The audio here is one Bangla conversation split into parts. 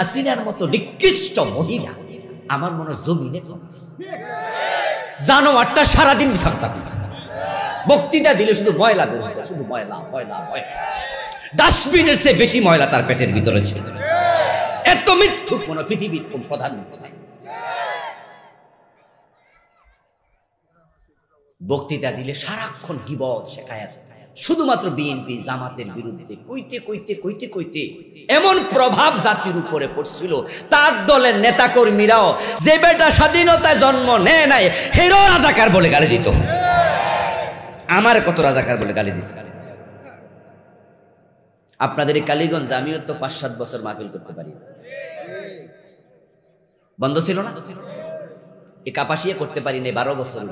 হাসিনার মতো নিকৃষ্ট মহিলা আমার মনে জমিনে জানোয়ারটা সারাদিন থাকতাম, বক্তৃতা দিলে শুধু ময়লা বের হতো, শুধু ময়লা ময়লা ময়লা, ডাস্টবিনের চেয়ে বেশি ময়লা তার পেটের ভিতরে ছিল। এত মিথ্যুক কোন পৃথিবীর কোন প্রধানমন্ত্রী নাই। বক্তৃতা দিলে সারাক্ষণ গীবত শেখায়াত, শুধুমাত্র বিএনপি জামাতের বিরুদ্ধে কইতে কইতে কইতে কইতে এমন প্রভাব জাতির উপরে পড়ছিল, তার দলের নেতাকর্মীরাও যে বেটা স্বাধীনতায় জন্ম নেয় নাই হেরো রাজাকার বলে গালি দিত। আমার কত রাজাকার বলে গালি দিচ্ছে। আপনাদের এই কালীগঞ্জ আমিও তো ৫-৭ বছর মাহফিল করতে পারি, বন্ধ ছিল না, এই কাপাসিয়া করতে পারি না 12 বছর।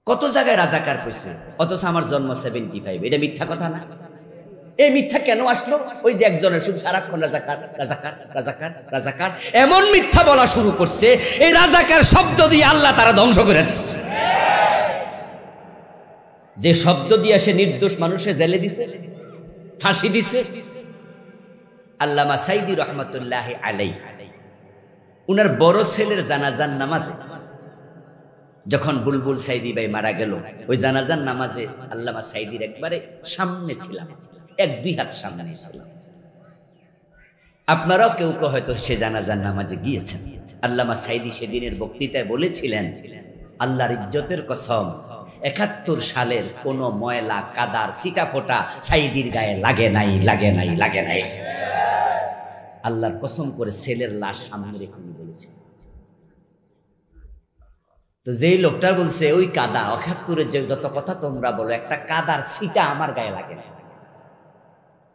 কত জায়গায় রাজাকার কইছে, অথচ আমার জন্ম 75। এটা মিথ্যা কথা না? এই মিথ্যা কেন আসলো? ওই যে একজনের শুধু সারাক্ষণ রাজাকার রাজাকার রাজাকার রাজাকার এমন মিথ্যা বলা শুরু করছে, এই রাজাকার শব্দ দিয়ে আল্লাহ তারা ধ্বংস করে দিচ্ছে। যে শব্দ দিয়ে সে নির্দোষ মানুষের জেলে দিছে, ফাঁসি দিছে। আল্লামা সাইদি রহমতুল্লাহ আলাইহি উনার বড় ছেলের জানাজার নামাজে যখন বুলবুল সাইদি ভাই মারা গেল, ওই জানাজার নামাজে আল্লামা সাইদির একবারে সামনে ছিলাম, 1-2 হাত সামনে ছিলাম। আপনারাও কেউ কেউ হয়তো সে জানাজার নামাজে গিয়েছেন। আল্লামা সাইদি সেদিনের বক্তৃতায় বলেছিলেন, আল্লাহর ইজ্জতের কসম ৭১ সালের কোন ময়লা কাদার ছিটা ফোটা সাইদির গায়ে লাগে নাই, লাগে নাই, লাগে নাই। আল্লাহর কসম করে ছেলের লাশ সামনে রেখে বলেছে। তো যেই লোকটা বলছে ওই কাদা ৭১-এর যে যত কথা তোমরা বলো, একটা কাদার ছিটা আমার গায়ে লাগে না,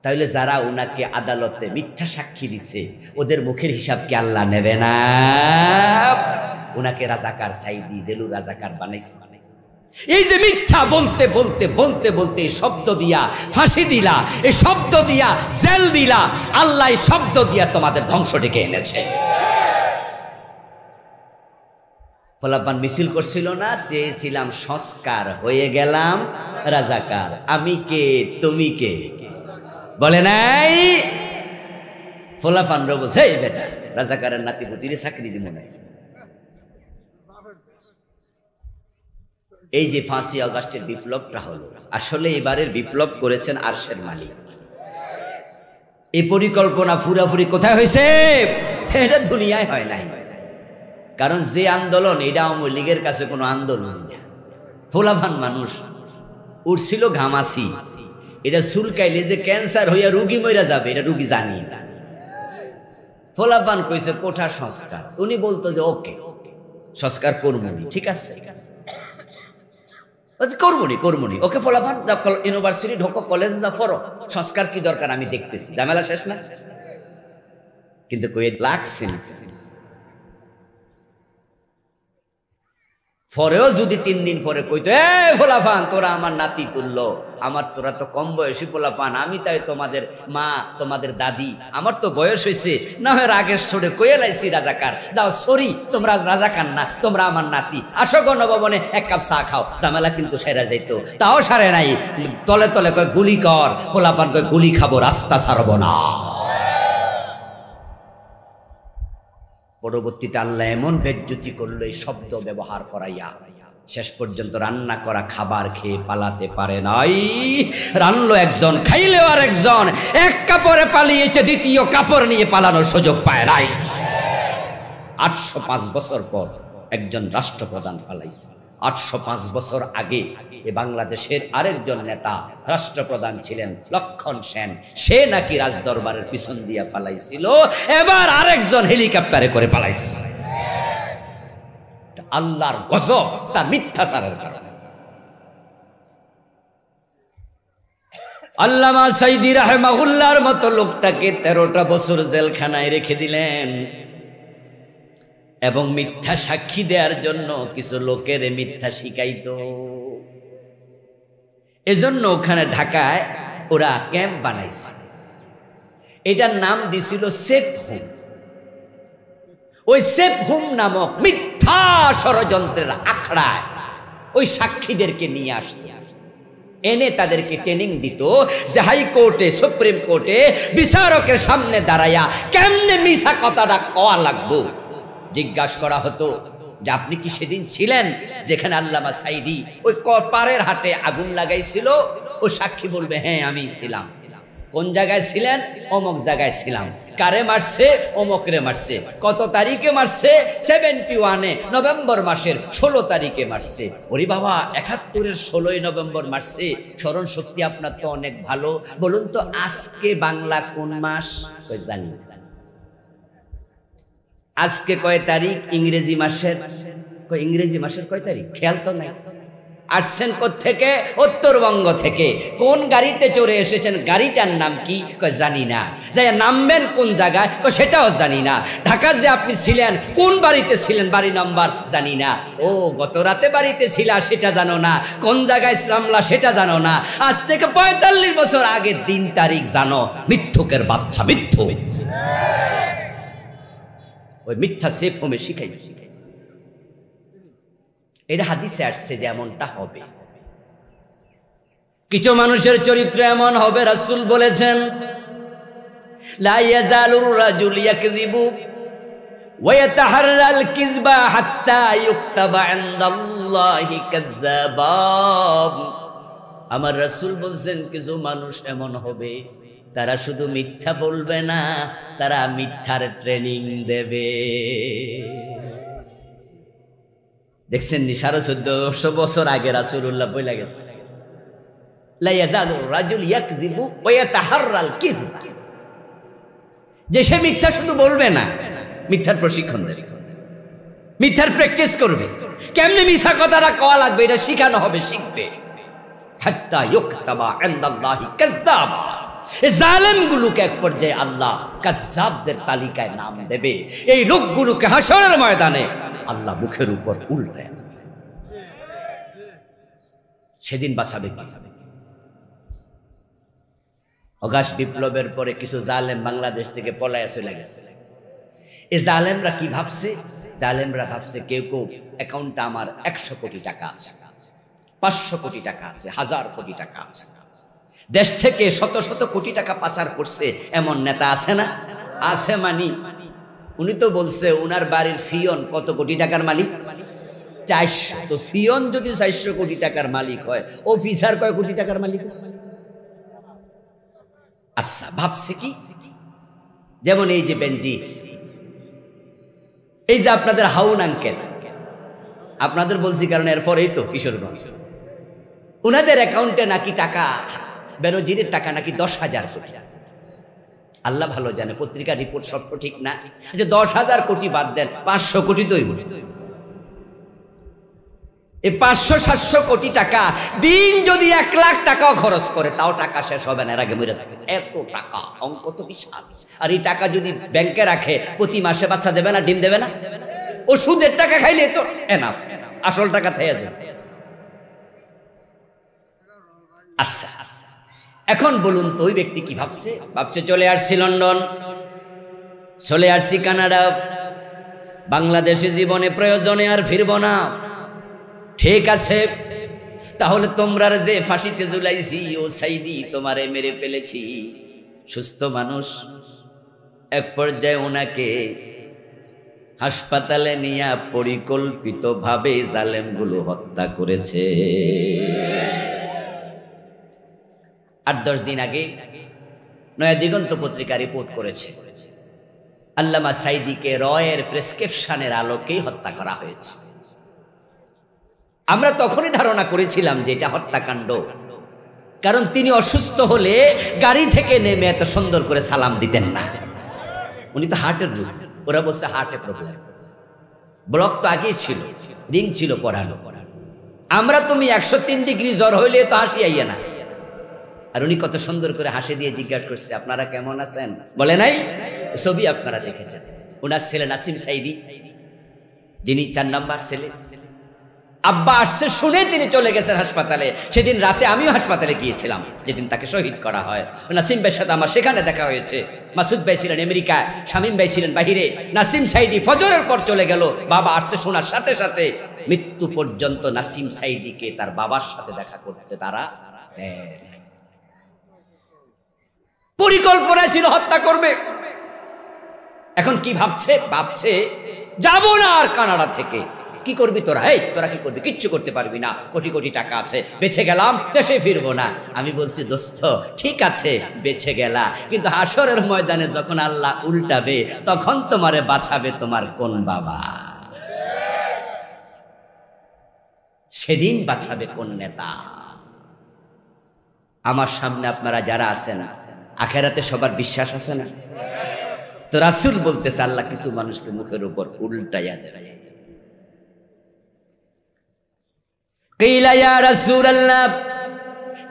তাহলে যারা উনাকে আদালতে মিথ্যা সাক্ষী দিছে ওদের মুখের হিসাব কি আল্লাহ নেবে না? উনাকে রাজাকার সাইদি দেলু রাজাকার বানাইছে। এই যে মিথ্যা বলতে বলতে বলতে বলতে শব্দ দিয়া ফাঁসি দিলা, এই শব্দ দিয়া জেল দিলা, আল্লাহ এই শব্দ দিয়া তোমাদের ধ্বংস ডেকে এনেছে। ফলাফান মিছিল করছিল না, চেয়েছিলাম সংস্কার, হয়ে গেলাম রাজাকার। আমি কে তুমি কে বলে নাই? ফলাফান বলছে এই বেটা রাজাকারের নাতি পুতিরে চাকরি দিব না। এই যে 5ই আগস্টের বিপ্লবটা হলো, আসলে এবারের বিপ্লব করেছেন আরশের মালিক। এই পরিকল্পনা পুরাপুরি কোথায় হয়েছে? এটা দুনিয়ায় হয় নাই। কারণ যে আন্দোলন, এটা আওয়ামী লীগের কাছে কোনো আন্দোলন না। ফোলাভান মানুষ উঠছিল ঘামাসি, এটা চুলকাইলে যে ক্যান্সার হইয়া রুগী মইরা যাবে, এটা রুগী জানি। ফোলাভান কইছে কোঠা সংস্কার, উনি বলতো যে ওকে সংস্কার করবনি, ঠিক আছে করবনি ওকে। ফোলাভান ইউনিভার্সিটি ঢোকো, কলেজে যা পড়ো, সংস্কার কি দরকার আমি দেখতেছি, ঝামেলা শেষ না। কিন্তু কই লাগছে না। পরেও যদি 3 দিন পরে কইতো এ ফোলাফান তোরা আমার নাতি তুললো, আমার তোরা তো কম বয়সী ফোলাফান, আমি তাই তোমাদের মা তোমাদের দাদি, আমার তো বয়স হয়েছে, না হয় রাগের সরে কয়ে লাইছি রাজাকার, যাও সরি তোমরা রাজাকার না, তোমরা আমার নাতি, আসো গণভবনে 1 কাপ চা খাও, ঝামেলা কিন্তু সেরা যাইতো। তাও সারে নাই, তলে তলে কয় গুলি কর, ফোলাফান কয় গুলি খাবো, রাস্তা ছাড়বো না। পরবর্তীতে আল্লাহ এমন বেজ্জতি করলো এই শব্দ ব্যবহার করাইয়া, শেষ পর্যন্ত রান্না করা খাবার খেয়ে পালাতে পারে নাই। রান্নলো একজন, খাইলেও আর একজন, এক কাপড়ে পালিয়েছে, দ্বিতীয় কাপড় নিয়ে পালানোর সুযোগ পায় নাই। 805 বছর পর একজন রাষ্ট্রপ্রধান পালাইছে। 805 বছর আগে এ বাংলাদেশের আরেকজন নেতা রাষ্ট্রপ্রধান ছিলেন লক্ষণ সেন, সে নাকি রাজদরবারের পিছন দিয়া পালাইছিল, এবার আরেকজন হেলিকপ্টারে করে পালাইছে। আল্লাহর গজব তার মিথ্যাচারের কারণে। আল্লামা সাইদি রাহিমাহুল্লাহর মতো লোকটাকে 13টা বছর জেলখানায় রেখে দিলেন এবং মিথ্যা সাক্ষী দেওয়ার জন্য কিছু লোকের মিথ্যা শিখাইতো। এজন্য ওখানে ঢাকায় ওরা ক্যাম্প বানাইছে, এটার নাম দিছিল সেফ হোম। ওই সেফ হোম নামক মিথ্যা ষড়যন্ত্রের আখড়ায় ওই সাক্ষীদেরকে নিয়ে আসতো। এনে তাদেরকে ট্রেনিং দিত যে হাইকোর্টে সুপ্রিম কোর্টে বিচারকের সামনে দাঁড়াইয়া কেমনে মিছা কথাটা কওয়া লাগবো জিজ্ঞাসা করা হতো যে আপনি কি সেদিন ছিলেন যেখানে আল্লামা সাঈদী ওই পাড়ের হাটে আগুন লাগাইছিল? ও সাক্ষী বলবে হ্যাঁ আমি ছিলাম। কোন জায়গায় ছিলেন? অমুক জায়গায় ছিলাম। কারে মারছে? অমুকরে মারছে। কত তারিখে মারছে? 71 নভেম্বর মাসের 16 তারিখে মারছে। ওরে বাবা, 71-এর 16 নভেম্বর মারছে। স্মরণ শক্তি আপনার তো অনেক ভালো। বলুন তো আজকে বাংলা কোন মাস? জানি আজকে কয় তারিখ? ইংরেজি মাসের কয় তারিখ খেয়াল তো নাই। আসছেন কোত্থেকে? উত্তরবঙ্গ থেকে। কোন গাড়িতে চড়ে এসেছেন? গাড়িটার নাম কি? জানি না। যাই নামবেন কোন জায়গায়? সেটাও জানি না। ঢাকা যে আপনি ছিলেন কোন বাড়িতে ছিলেন? বাড়ি নাম্বার জানি না। ও গত রাতে বাড়িতে ছিলা সেটা জানো না। কোন জায়গায় নামলা সেটা জানো না। আজ থেকে 45 বছর আগে দিন তারিখ জানো। মিথ্যুকের বাচ্চা, মিথ্যু। ওই মিথ্যা সেফ হোমে শিখাইছি। এটা হাদিসে আসছে যে এমনটা হবে। কিছু মানুষের চরিত্র এমন হবে, রাসূল বলেছেন লা ইয়াজালুর রাজুল ইয়াকযিবু ওয়া ইয়াতাহাররাল কিযবা হাত্তা ইউকতাবা ইনদাল্লাহি কাযযাবা। আমার রাসূল বলেন কিছু মানুষ এমন হবে তারা শুধু মিথ্যা বলবে না, তারা মিথ্যার ট্রেনিং দেবে। দেখছেন নি 1450 বছর আগে রাসূলুল্লাহ বলে গেছে লা ইয়াজালুর রাজুল ইয়াকযিবু ওয়া ইয়াতাহাররাল কিযবা, যে সে মিথ্যা শুধু বলবে না, মিথ্যার প্রশিক্ষণ দেবে, মিথ্যার প্র্যাকটিস করবে। কেমনে মিথ্যা কথাটা কওয়া লাগবে এটা শিখানো হবে, শিখবে। হাত্তা ইউকতাবা ইনদাল্লাহি কাযযাবা। এই জালেমগুলোকে এক পর্যায়ে আল্লাহ কাযযাবদের তালিকায় নাম দেবে। এই লোকগুলোকে হাসরের ময়দানে আল্লাহ মুখের উপর উল্টায় সেদিন বাঁচাবে। অগাস্ট বিপ্লবের পরে কিছু জালেম বাংলাদেশ থেকে পলায়ে চলে গেছে। এই জালেমরা কি ভাবছে? জালেমরা ভাবছে কেউ কেউ অ্যাকাউন্টে আমার 100 কোটি টাকা আছে, 500 কোটি টাকা আছে, 1000 কোটি টাকা আছে। দেশ থেকে শত শত কোটি টাকা পাচার করছে এমন নেতা আছে না? আছে। মানি উনি তো বলছে উনার বাড়ির ফিয়ন কত কোটি টাকার মালিক? 400। তো ফিয়ন যদি 400 কোটি টাকার মালিক হয়, অফিসার কয় কোটি টাকার মালিক? আচ্ছা, ভাবছে কি? যেমন এই যে বেনজির, এই যে আপনাদের হাউন আঙ্কেল, আপনাদের বলছি কারণ এরপরেই তো কিশোরগঞ্জ, উনাদের অ্যাকাউন্টে নাকি টাকা, বেনজিরের টাকা নাকি 10,000 কোটি। আল্লাহ ভালো জানে, পত্রিকার রিপোর্ট সব ঠিক না। যে 10,000 কোটি বাদ দেন, 500 কোটি তো এই 500-700 কোটি টাকা দিন যদি 1 লাখ টাকাও খরচ করে তাও টাকা শেষ হবে না, এর আগে মরে যাবে। এত টাকা, অঙ্ক তো বিশাল। আর এই টাকা যদি ব্যাংকে রাখে প্রতি মাসে বাচ্চা দেবে না, ডিম দেবে না? ও সুদের টাকা খাইলে তো এনাফ, আসল টাকা থেকে যাবে। আচ্ছা, এখন বলুন তো ওই ব্যক্তি কি ভাবছে? ভাবছে চলে আসছি লন্ডন, চলে আসছি কানাডা, বাংলাদেশে জীবনে প্রয়োজনে আর ফিরবো না। ঠিক আছে, তাহলে তোমরা যে ফাঁসিতে ঝুলাইছি, ও সাইদি তোমারে মেরে ফেলেছি। সুস্থ মানুষ। এক পর্যায়ে ওনাকে হাসপাতালে নিয়ে পরিকল্পিতভাবে জালেমগুলো হত্যা করেছে। 8-10 দিন আগে নয়া দিগন্ত পত্রিকা রিপোর্ট করেছে আল্লামা সাঈদীকে রয়ের প্রেসক্রিপশনের আলোকেই হত্যা করা হয়েছে। আমরা তখনই ধারণা করেছিলাম যে এটা হত্যাকাণ্ড, কারণ তিনি অসুস্থ হলে গাড়ি থেকে নেমে এত সুন্দর করে সালাম দিতেন না। উনি তো হার্টের রোগ, ওরা বলছে হার্টে প্রবলেম, ব্লক তো আগেই ছিল, রিং ছিল পড়ানো। আমরা তুমি 103 ডিগ্রি জ্বর হইলে তো হাসি আইয়া না। আর উনি কত সুন্দর করে হাসি দিয়ে জিজ্ঞাসা করছে আপনারা কেমন আছেন? বলে নাই? ছবি আপনারা দেখেছেন। ওনার ছেলে নাসিম সাঈদী, যিনি 4 নাম্বার ছেলে, আব্বা আসছে শুনে তিনি চলে গেছেন হাসপাতালে। সেদিন রাতে আমিও হাসপাতালে গিয়েছিলাম, যেদিন তাকে শহীদ করা হয়। নাসিম ভাইয়ের সাথে আমার সেখানে দেখা হয়েছে। মাসুদ ভাই ছিলেন আমেরিকায়, শামীম ভাই ছিলেন বাহিরে। নাসিম সাঈদী ফজরের পর চলে গেল, বাবা আসছে শোনার সাথে সাথে মৃত্যু পর্যন্ত নাসিম সাঈদীকে তার বাবার সাথে দেখা করতে তারা দেয়। পরিকল্পনা ছিল হত্যা করবে। এখন কি ভাবছে? ভাবছে যাব না আর কানাডা থেকে। কি করবি তোরা? এই তোরা কি করবি? কিচ্ছু করতে পারবি না, কোটি কোটি টাকা আছে, বেঁচে গেলাম, দেশে ফিরবো না। আমি বলছি দোস্ত ঠিক আছে বেঁচে গেলা, কিন্তু হাসরের ময়দানে যখন আল্লাহ উল্টাবে তখন তোমারে বাঁচাবে তোমার কোন বাবা? সেদিন বাঁচাবে কোন নেতা? আমার সামনে আপনারা যারা আছেন, আখেরাতে সবার বিশ্বাস আছে না? তো রাসূল বলতেছে আল্লাহ কিছু মানুষকে মুখের উপর উল্টাইয়া দেবে। কিলা ইয়া রাসূলুল্লাহ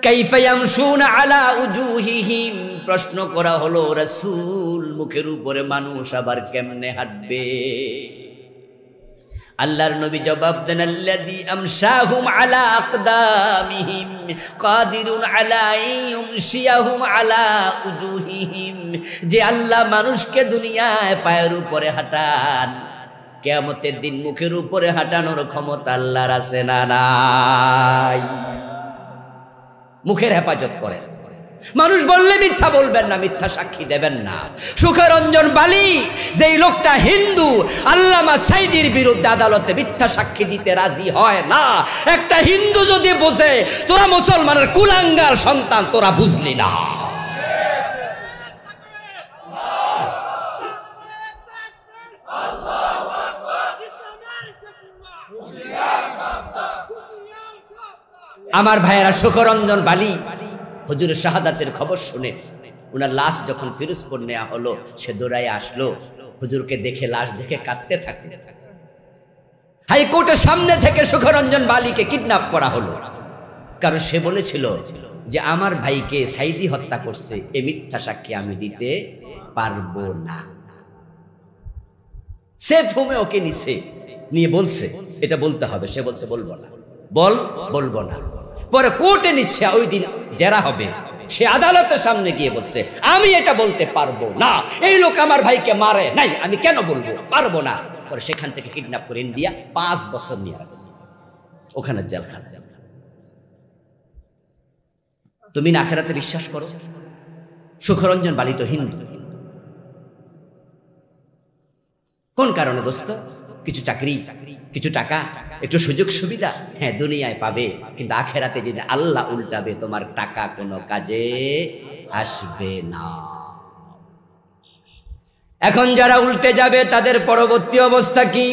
কাইফা ইয়ামশুনা আলা উজুহিহিম, প্রশ্ন করা হলো রাসূল মুখের উপরে মানুষ আবার কেমনে হাঁটবে? আল্লাহর নবী জবাব দেন আল্লাযী আমশাহুম আলা আকদামিহিম কাদিরুন আলা ইউমশিয়াহুম আলা উজুহিহিম, যে আল্লাহ মানুষকে দুনিয়ায় পায়ের উপরে হাঁটান, কিয়ামতের দিন মুখের উপরে হাঁটানোর ক্ষমতা আল্লাহর আছে না নাই? মুখের হেফাজত করেন। মানুষ বললে মিথ্যা বলবেন না, মিথ্যা সাক্ষী দেবেন না। সুখরঞ্জন বালি যেই লোকটা হিন্দু, আল্লামা সাইদির বিরুদ্ধে আদালতে মিথ্যা সাক্ষী দিতে রাজি হয় না। একটা হিন্দু যদি বোঝে তোরা মুসলমানের কুলাঙ্গার সন্তান, তোরা বুঝলি না। আমার ভাইয়েরা, সুখরঞ্জন বালি হুজুরের শাহাদাতের খবর শুনে উনার লাশ যখন ফিরোজপুর নেওয়া হলো, সে দৌড়ায় আসলো, হুজুরকে দেখে লাশ দেখে কাঁদতে থাকে। হাইকোর্টের সামনে থেকে সুখরঞ্জন বালিকে কিডন্যাপ করা হলো, কারণ সে বলেছিল যে আমার ভাইকে সাইদি হত্যা করছে, এ মিথ্যা সাক্ষী আমি দিতে পারবো না। সেফ হোমে ওকে নিছে, নিয়ে বলছে এটা বলতে হবে, সে বলছে বলবো না, বলবো না। পরে কোর্টে নিচ্ছে, ওই দিন জেরা হবে, সে আদালতের সামনে গিয়ে বলছে আমি এটা বলতে পারবো না, এই লোক আমার ভাইকে মারে নাই, আমি কেন বলবো, পারবো না। পরে সেখান থেকে কিডন্যাপ করে ইন্ডিয়া 5 বছর নিয়ে আসছে, ওখানে জেলখানা। তুমি না আখিরাতে বিশ্বাস করো? সুখরঞ্জন বালি তো হিন্দু। কোন কারণে দোস্ত? কিছু চাকরি, কিছু টাকা, একটু সুযোগ সুবিধা, হ্যাঁ দুনিয়ায় পাবে, কিন্তু আখেরাতে যদি আল্লাহ উল্টাবে তোমার টাকা কোনো কাজে আসবে না। এখন যারা উল্টে যাবে তাদের পরবর্তী অবস্থা কি?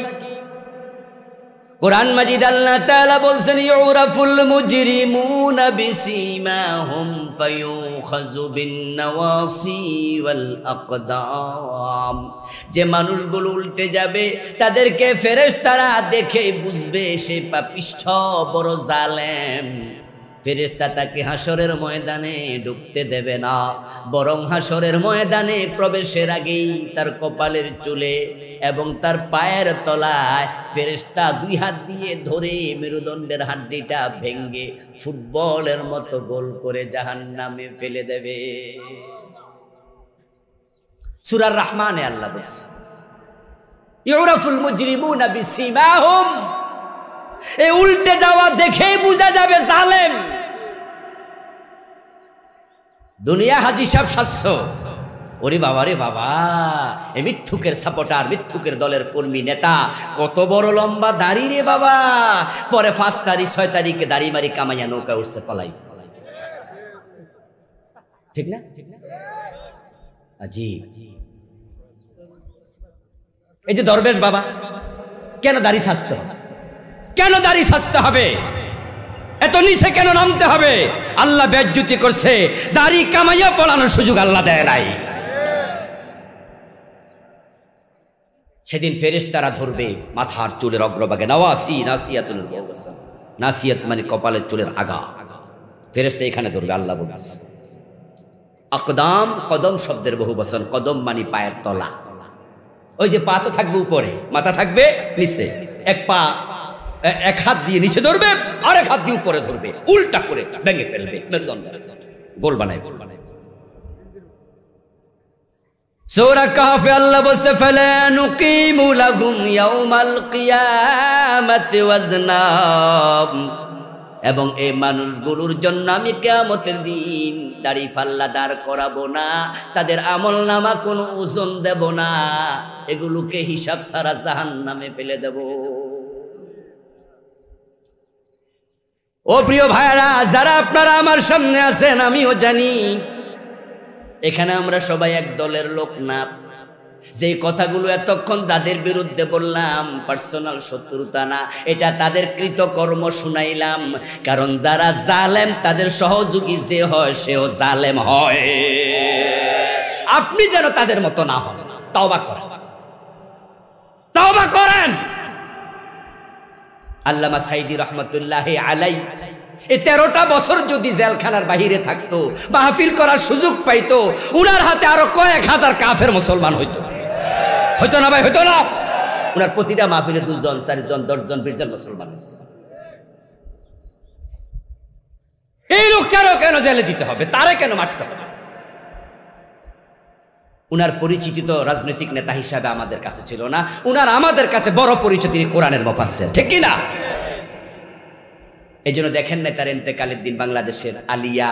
কোরআন মাজিদ আল্লাহ তাআলা বলছেন ইউরাফুল মুজরিমুনা বিসীমাহুম ফায়ুখাযু বিন-নাওয়াসি ওয়াল আকদাম, যে মানুষগুলো উল্টে যাবে তাদেরকে ফেরেশতারা দেখে বুঝবে সে পাপিষ্ঠ, বড় জালেম। ফেরেশতা তাকে হাসরের ময়দানে ঢুকতে দেবে না, বরং হাসরের ময়দানে প্রবেশের আগেই তার কপালের চুলে এবং তার পায়ের তলায় ফেরেশতা 2 হাত দিয়ে ধরে মেরুদণ্ডের হাড্ডিটা ভেঙে ফুটবলের মতো গোল করে জাহান্নামে ফেলে দেবে। সূরা রহমানে আল্লাহ বলছে ইউরাফুল মুজরিমুনা বিসীমাহুম, এই উল্টে যাওয়া দেখেই বোঝা যাবে জালেম। দুনিয়া হাজি সাহেব শাস্য, ওরে বাবা রে বাবা, এই মিথ্যুকের সাপোর্টার, মিথ্যুকের দলের কর্মী নেতা, কত বড় লম্বা দাড়ি রে বাবা। পরে 5 তারিখ 6 তারিখে দাড়ি মারি কামাইয়া নৌকা উঠছে পালাই, ঠিক না? আজীব। এই যে দরবেশ বাবা, কেন দাড়ি সাজতে হবে? কেন দাড়ি সাজতে হবে? এত নিচে কেন নামতে হবে? আল্লাহ বেজ্জতি করছে, দাড়ি কামাইয়া পড়ানোর সুযোগ আল্লাহ দেয় নাই। সেদিন ফেরেশতারা ধরবে মাথার চুলের অগ্রভাগে, নাওয়াসি নাসিয়াতুল রাউসান, নাসিয়াত মানে কপালের চুলের আগা, ফেরেশতা এখানে ধরবে। আল্লাহ বলছে আকদাম, কদম শব্দের বহু বচন, কদম মানে পায়ের তলা। ওই যে পা তো থাকবে উপরে, মাথা থাকবে নিচে, এক হাত দিয়ে নিচে ধরবে, আর এক হাত দিয়ে উপরে ধরবে, উল্টা করে ভেঙে ফেলবে, মেরুদণ্ড গোল বানায়। সূরা কাহফে আল্লাহ বলছে ফালা নুকিমু লাহুম ইয়াউমাল কিয়ামাতি ওয়াজনা, এবং এই মানুষগুলোর জন্য আমি কিয়ামতের দিন দাড়ি পাল্লা দাঁড় করাবো না, তাদের আমল নামা কোনো ওজন দেব না, এগুলোকে হিসাব ছাড়া জাহান্নামে ফেলে দেব। ও প্রিয় ভাইরা, যারা আপনারা আমার সামনে আছেন, আমিও জানি এখানে আমরা সবাই এক দলের লোক না। যে কথাগুলো এতক্ষণ যাদের বিরুদ্ধে বললাম, পার্সোনাল শত্রুতা না, এটা তাদের কৃতকর্ম শুনাইলাম। কারণ যারা জালেম তাদের সহযোগী যে হয় সেও জালেম হয়। আপনি যেন তাদের মতো না হন, তওবা করেন, তওবা করেন। আল্লামা সাইদি রহমতুল্লাহি আলাই এই 13টা বছর যদি জেলখানার বাহিরে থাকতো, মাহফিল করার সুযোগ পাইতো, উনার হাতে আরো কয়েক হাজার কাফের মুসলমান হইতো। হইতো না ভাই, হইতো না? উনার প্রতিটা মাহফিলে 2 জন 4 জন 10 জন 20 জন মুসলমান। এই লোকটারও কেন জেলে দিতে হবে? তারে কেন মারতে হবে? উনার পরিচিতি তো রাজনৈতিক নেতা হিসাবে আমাদের কাছে ছিল না, উনার আমাদের কাছে বড় পরিচয়, তিনি কোরআনের মুফাসসির, ঠিক কি না? এই জন্য দেখেন না তার ইন্তেকালের দিন বাংলাদেশের আলিয়া,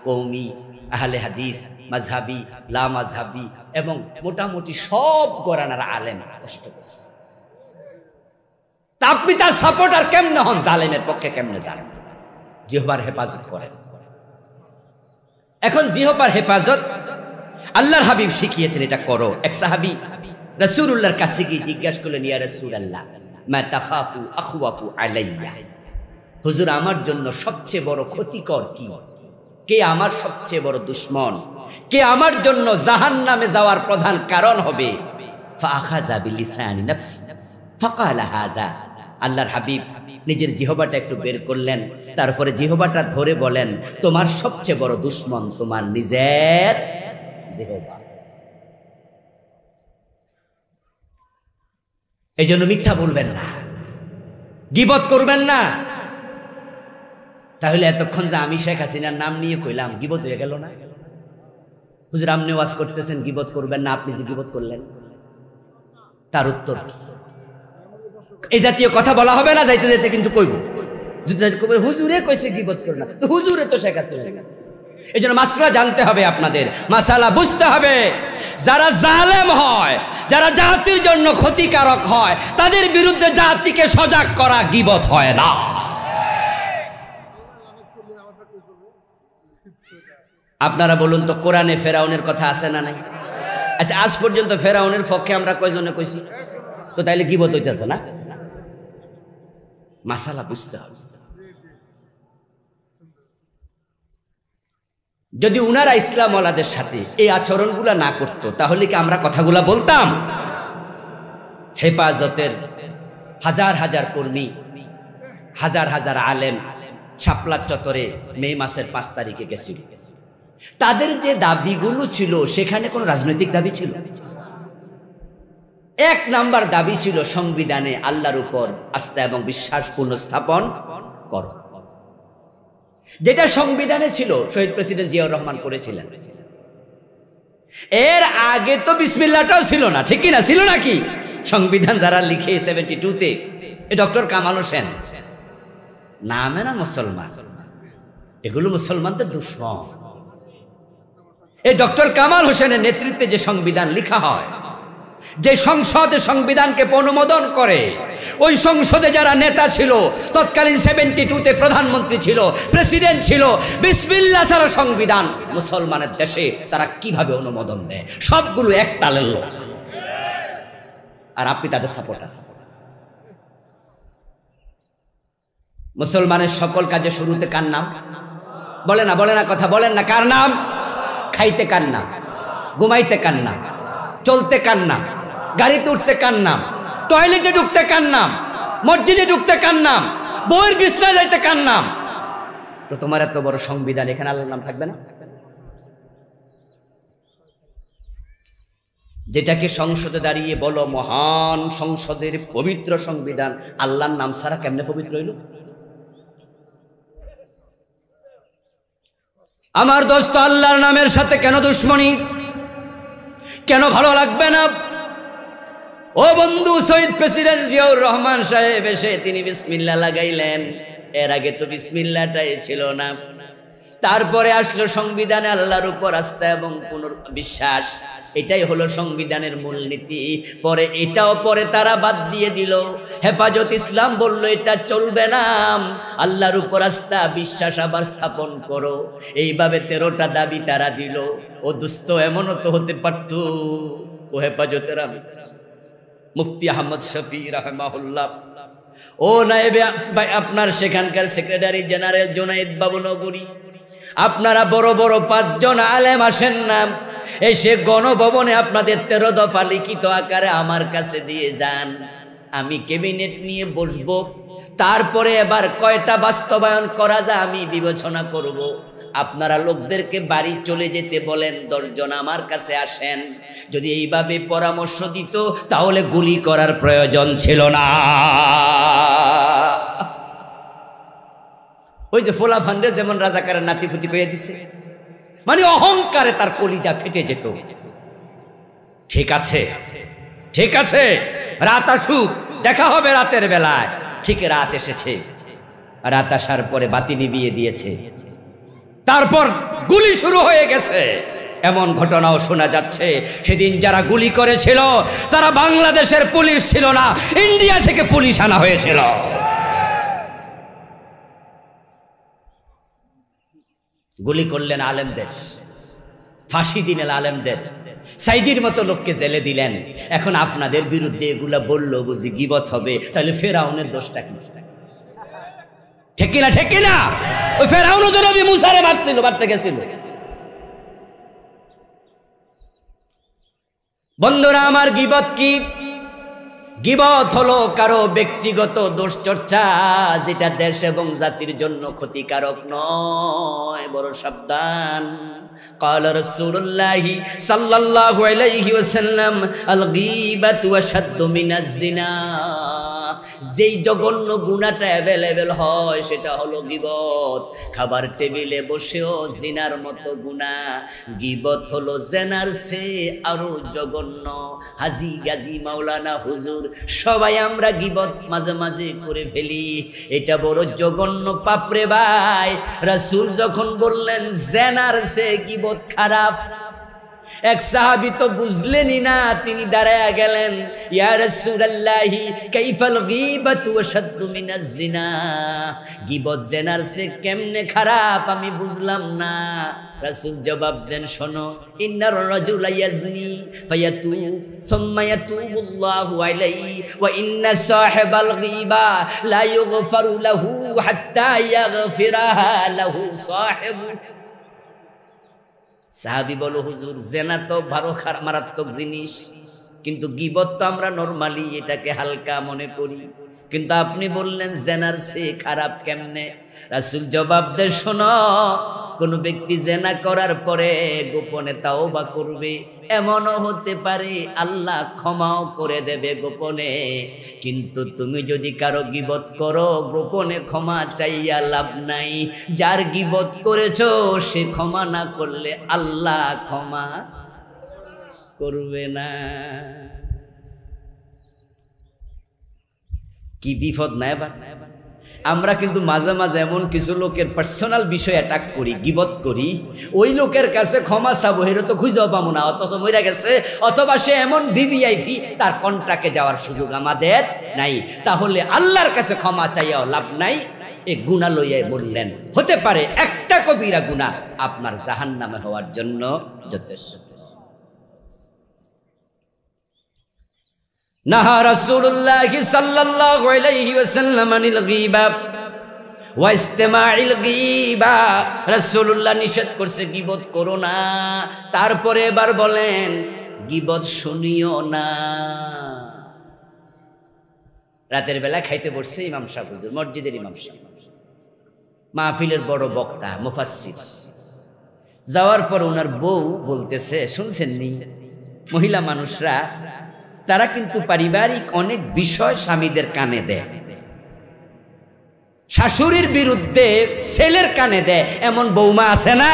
কওমি, আহলে হাদিস, মাযহাবি, লা মাযহাবি এবং মোটামুটি সব গোরানার আলেম কষ্ট পেয়েছে। তা আপনি তার সাপোর্টার কেমনে হন? জালেমের পক্ষে কেমনে যান? জিহ্বার হেফাজত করেন। এখন জিহ্বার হেফাজত আল্লাহর হাবিব শিখিয়েছেন, এটা করো। এক সাহাবী রাসূলুল্লাহর কাছে গিয়ে জিজ্ঞাসা করলেন, ইয়া রাসূলুল্লাহ মা তাখাফু আখওয়াফু আলাইয়া, হুজুর আমার জন্য সবচেয়ে বড় ক্ষতিকর কি? কে আমার সবচেয়ে বড় দুশমন? কে আমার জন্য জাহান্নামে যাওয়ার প্রধান কারণ হবে? ফাআখাযা বিলিসানি নাফসি ফাকালা হাদা। আল্লাহর হাবিব নিজের জিহ্বাটা একটু বের করলেন, তারপরে জিহ্বাটা ধরে বলেন, তোমার সবচেয়ে বড় দুশমন তোমার নিজের জিহ্বা। এই জন্য মিথ্যা বলবেন না, গীবত করবেন না। তাহলে এতক্ষণ যে আমি শেখ হাসিনার নাম নিয়ে কইলাম, গীবত হয়ে গেল না? হুজুর আপনি ওয়াজ করতেছেন গীবত করবেন না, আপনি যে গীবত করলেন, তার উত্তর এই জাতীয় কথা বলা হবে না। যাইতে যাইতে কিন্তু কইব, হুজুরে কইছে গীবত করো না, তো হুজুরে তো শেখ হাসিনা। এই জন্য মাসলা জানতে হবে, আপনাদের মাসালা বুঝতে হবে। যারা জালেম হয়, যারা জাতির জন্য ক্ষতিকারক হয়, তাদের বিরুদ্ধে জাতিকে সজাগ করা গীবত হয় না। আপনারা বলুন তো, কোরআনে ফেরাউনের কথা আছে না নাই? আচ্ছা, আজ পর্যন্ত ফেরাউনের পক্ষে আমরা কয়জনে কইছি? তো তাইলে গীবত হইতেছে না? মাসালা বুঝতে হবে। যদি উনারা ইসলামওয়ালাদের সাথে এই আচরণগুলা না করতো, তাহলে কি আমরা কথাগুলা বলতাম? হেফাজতের হাজার হাজার কর্মী, হাজার হাজার আলেম শাপলা চত্বরে মে মাসের 5 তারিখে গেছিল। তাদের যে দাবিগুলো ছিল, সেখানে কোনো রাজনৈতিক দাবি ছিল? 1 নাম্বার দাবি ছিল সংবিধানে আল্লাহর উপর আস্থা এবং বিশ্বাস পুনঃস্থাপন করো, যেটা সংবিধানে ছিল, শহীদ প্রেসিডেন্ট জিয়াউর রহমান করেছিলেন। এর আগে তো বিসমিল্লাহটাও ছিল না, ঠিক কি না? ছিল নাকি? সংবিধান যারা লিখে 72-তে, ডক্টর কামাল হোসেন নামে না মুসলমান, এগুলো মুসলমানদের দুশমন। এই ডক্টর কামাল হোসেনের নেতৃত্বে যে সংবিধান লেখা হয়, যে সংসদে সংবিধানকে অনুমোদন করে, ওই সংসদে যারা নেতা ছিল, তৎকালীন 72-তে প্রধানমন্ত্রী ছিল, প্রেসিডেন্ট ছিল, বিসমিল্লাহ ছাড়া সংবিধান মুসলমানের দেশে তারা কিভাবে অনুমোদন দেয়? সবগুলো এক তালের লোক, আর আপনি তাদের সাপোর্টার। মুসলমানের সকল কাজে শুরুতে কার নাম? বলে না, বলে না, কথা বলেন না। কার নাম? খাইতে কার নাম? ঘুমাইতে কার নাম? চলতে কার নাম? গাড়িতে উঠতে কার নাম? টয়লেটে ঢুকতে কার নাম? মসজিদে ঢুকতে কার নাম? বউয়ের বিছনায় যাইতে কার নাম? তো তোমার এত বড় সংবিধান, এখানে আল্লাহর নাম থাকবে না? যেটাকে সংসদে দাঁড়িয়ে বলো মহান সংসদের পবিত্র সংবিধান, আল্লাহর নাম ছাড়া কেমনে পবিত্র হইল? আমার দোস্ত, আল্লাহর নামের সাথে কেন দুশ্মনী? কেন ভালো লাগবে না? ও বন্ধু, শহীদ প্রেসিডেন্ট জিয়াউর রহমান সাহেব এসে তিনি বিসমিল্লাহ লাগাইলেন, এর আগে তো বিসমিল্লাহটাই ছিল না। তারপরে আসলো সংবিধানে আল্লাহর উপর আস্থা এবং পুনর্বিশ্বাস, এটাই হলো সংবিধানের মূলনীতি। পরে এটাও পরে তারা বাদ দিয়ে দিল। হেফাজত ইসলাম বলল এটা চলবে না, আল্লাহর উপর আস্থা বিশ্বাস আবার স্থাপন করো। এইভাবে 13টা দাবি তারা দিল। ও দুস্থ, এমনও তো হতে পারত ও হেফাজতের মুফতি আহমদ শফি রাহমাহুল্লাহ, ও নায়েবে আপনার সেখানকার সেক্রেটারি জেনারেল জুনাইদ বাবু নগরী, আপনারা বড় বড় 5 জন আলেম আসেন না, এসে গণভবনে আপনাদের 13 দফা লিখিত আকারে আমার কাছে দিয়ে যান। আমি ক্যাবিনেট নিয়ে বসবো, তারপরে এবার কয়টা বাস্তবায়ন করা যায় আমি বিবেচনা করব। আপনারা লোকদেরকে বাড়ি চলে যেতে বলেন, 10 জন আমার কাছে আসেন। যদি এইভাবে পরামর্শ দিত তাহলে গুলি করার প্রয়োজন ছিল না। ওই যে ফোলা ফান্ডে যেমন রাজাকারের নাতিপুতি কইয়া দিছে, মানে অহংকারে তার কলিজা ফেটে যেত। ঠিক আছে, ঠিক আছে, রাত আসুক, দেখা হবে রাতের বেলায়। ঠিক রাত এসেছে, রাত আসার পরে বাতি নিভিয়ে দিয়েছে, তারপর গুলি শুরু হয়ে গেছে। এমন ঘটনাও শোনা যাচ্ছে সেদিন যারা গুলি করেছিল তারা বাংলাদেশের পুলিশ ছিল না, ইন্ডিয়া থেকে পুলিশ আনা হয়েছিল। গুলি করলেন আলেমদের, ফাঁসি দিলেন আলেমদের, সাইদির মতো লোককে জেলে দিলেন। এখন আপনাদের বিরুদ্ধে এগুলা বললো বুঝি গীবত হবে, তাহলে ফেরাউনের দোষটা কি? ঠিক কিনা, ঠিক কিনা? ওই ফেরাউনও তো নবী মুসারে মারছিল, মারতে গেছিল। বন্ধুরা আমার, গীবত কি? গীবত হলো কারো ব্যক্তিগত দোষ চর্চা, যেটা দেশ এবং জাতির জন্য ক্ষতিকারক নয়। বড় সাবধান। قال رسول الله صلى الله عليه وسلم الغيبة أشد من الزنا। যেই জঘন্য গুনাহটা অ্যাভেলেবেল হয় সেটা হলো গীবত। খাবার টেবিলে বসেও জিনার মতো গুনাহ, গীবত হলো জেনার চেয়ে আরো জঘন্য। হাজি গাজী মাওলানা হুজুর সবাই আমরা গীবত মাঝে মাঝে করে ফেলি, এটা বড় জঘন্য পাপ রে ভাই। রাসূল যখন বললেন জেনার চেয়ে গীবত খারাপ, এক সাহাবী তো বুঝলেনই না, তিনি দাঁড়ায়া গেলেন, ইয়া রাসূলুল্লাহি কাইফাল গীবাতু আশাদ্দু মিনাজ জিনা। গীবত জিনার চেয়ে কেমনে খারাপ আমি বুঝলাম না। রাসূল জবাব দেন, শোনো, ইন্নার রাজুলা ইয়াজনি ফায়াতুব সুম্মা ইয়াতুবুল্লাহু আলাইহি ওয়া ইন্না সাহিবাল গীবা লা ইউগফারু লাহু হাত্তা ইয়াগফিরাহা লাহু সাহিবু। সাহাবী বলো, হুজুর জেনা তো ভালো মারাত্মক জিনিস, কিন্তু গীবত তো আমরা নরমালি এটাকে হালকা মনে করি, কিন্তু আপনি বললেন জেনার চেয়ে খারাপ কেমনে? রাসূল জবাব দেন, শোনো, কোন ব্যক্তি জেনা করার পরে গোপনে তাওবা করবে, এমনও হতে পারে আল্লাহ ক্ষমাও করে দেবে গোপনে। কিন্তু তুমি যদি কারো গীবত করো, গোপনে ক্ষমা চাইয়া লাভ নাই। যার গীবত করেছো সে ক্ষমা না করলে আল্লাহ ক্ষমা করবে না। কি বিপদ না এবার। আমরা কিন্তু মাঝে মাঝে এমন কিছু লোকের পার্সোনাল বিষয় অ্যাটাক করি, গীবত করি, ওই লোকের কাছে ক্ষমা চাবো, এর তো খুঁজেও পাবো না, অথচ মইরা গেছে, অথবা সে এমন ভিভিআইপি, তার কন্ট্রাক্টে যাওয়ার সুযোগ আমাদের নাই। তাহলে আল্লাহর কাছে ক্ষমা চাইয়াও লাভ নাই। এই গুনাহ লইয়াই বললেন, হতে পারে একটা কবিরা গুনাহ আপনার জাহান্নামে হওয়ার জন্য যথেষ্ট। নাহা রাসূলুল্লাহ সাল্লাল্লাহু আলাইহি ওয়াসাল্লাম আনিল গীবা ওয়া ইসতিমাইল গীবা। রাসূলুল্লাহ নিষেধ করছে গীবত করো না। তারপরে এবার বলেন গীবত শুনিও না। রাতের বেলা খাইতে বসছে ইমাম সাহেব হুজুর, মসজিদের ইমাম সাহেব, মাহফিলের বড় বক্তা মুফাসসির। যাওয়ার পর ওনার বউ বলতেছে, শুনছেননি, মহিলা মানুষরা তারা কিন্তু পারিবারিক অনেক বিষয় স্বামীদের কানে দেয়, শাশুড়ির বিরুদ্ধে ছেলের কানে দেয়, এমন বৌমা আছে না?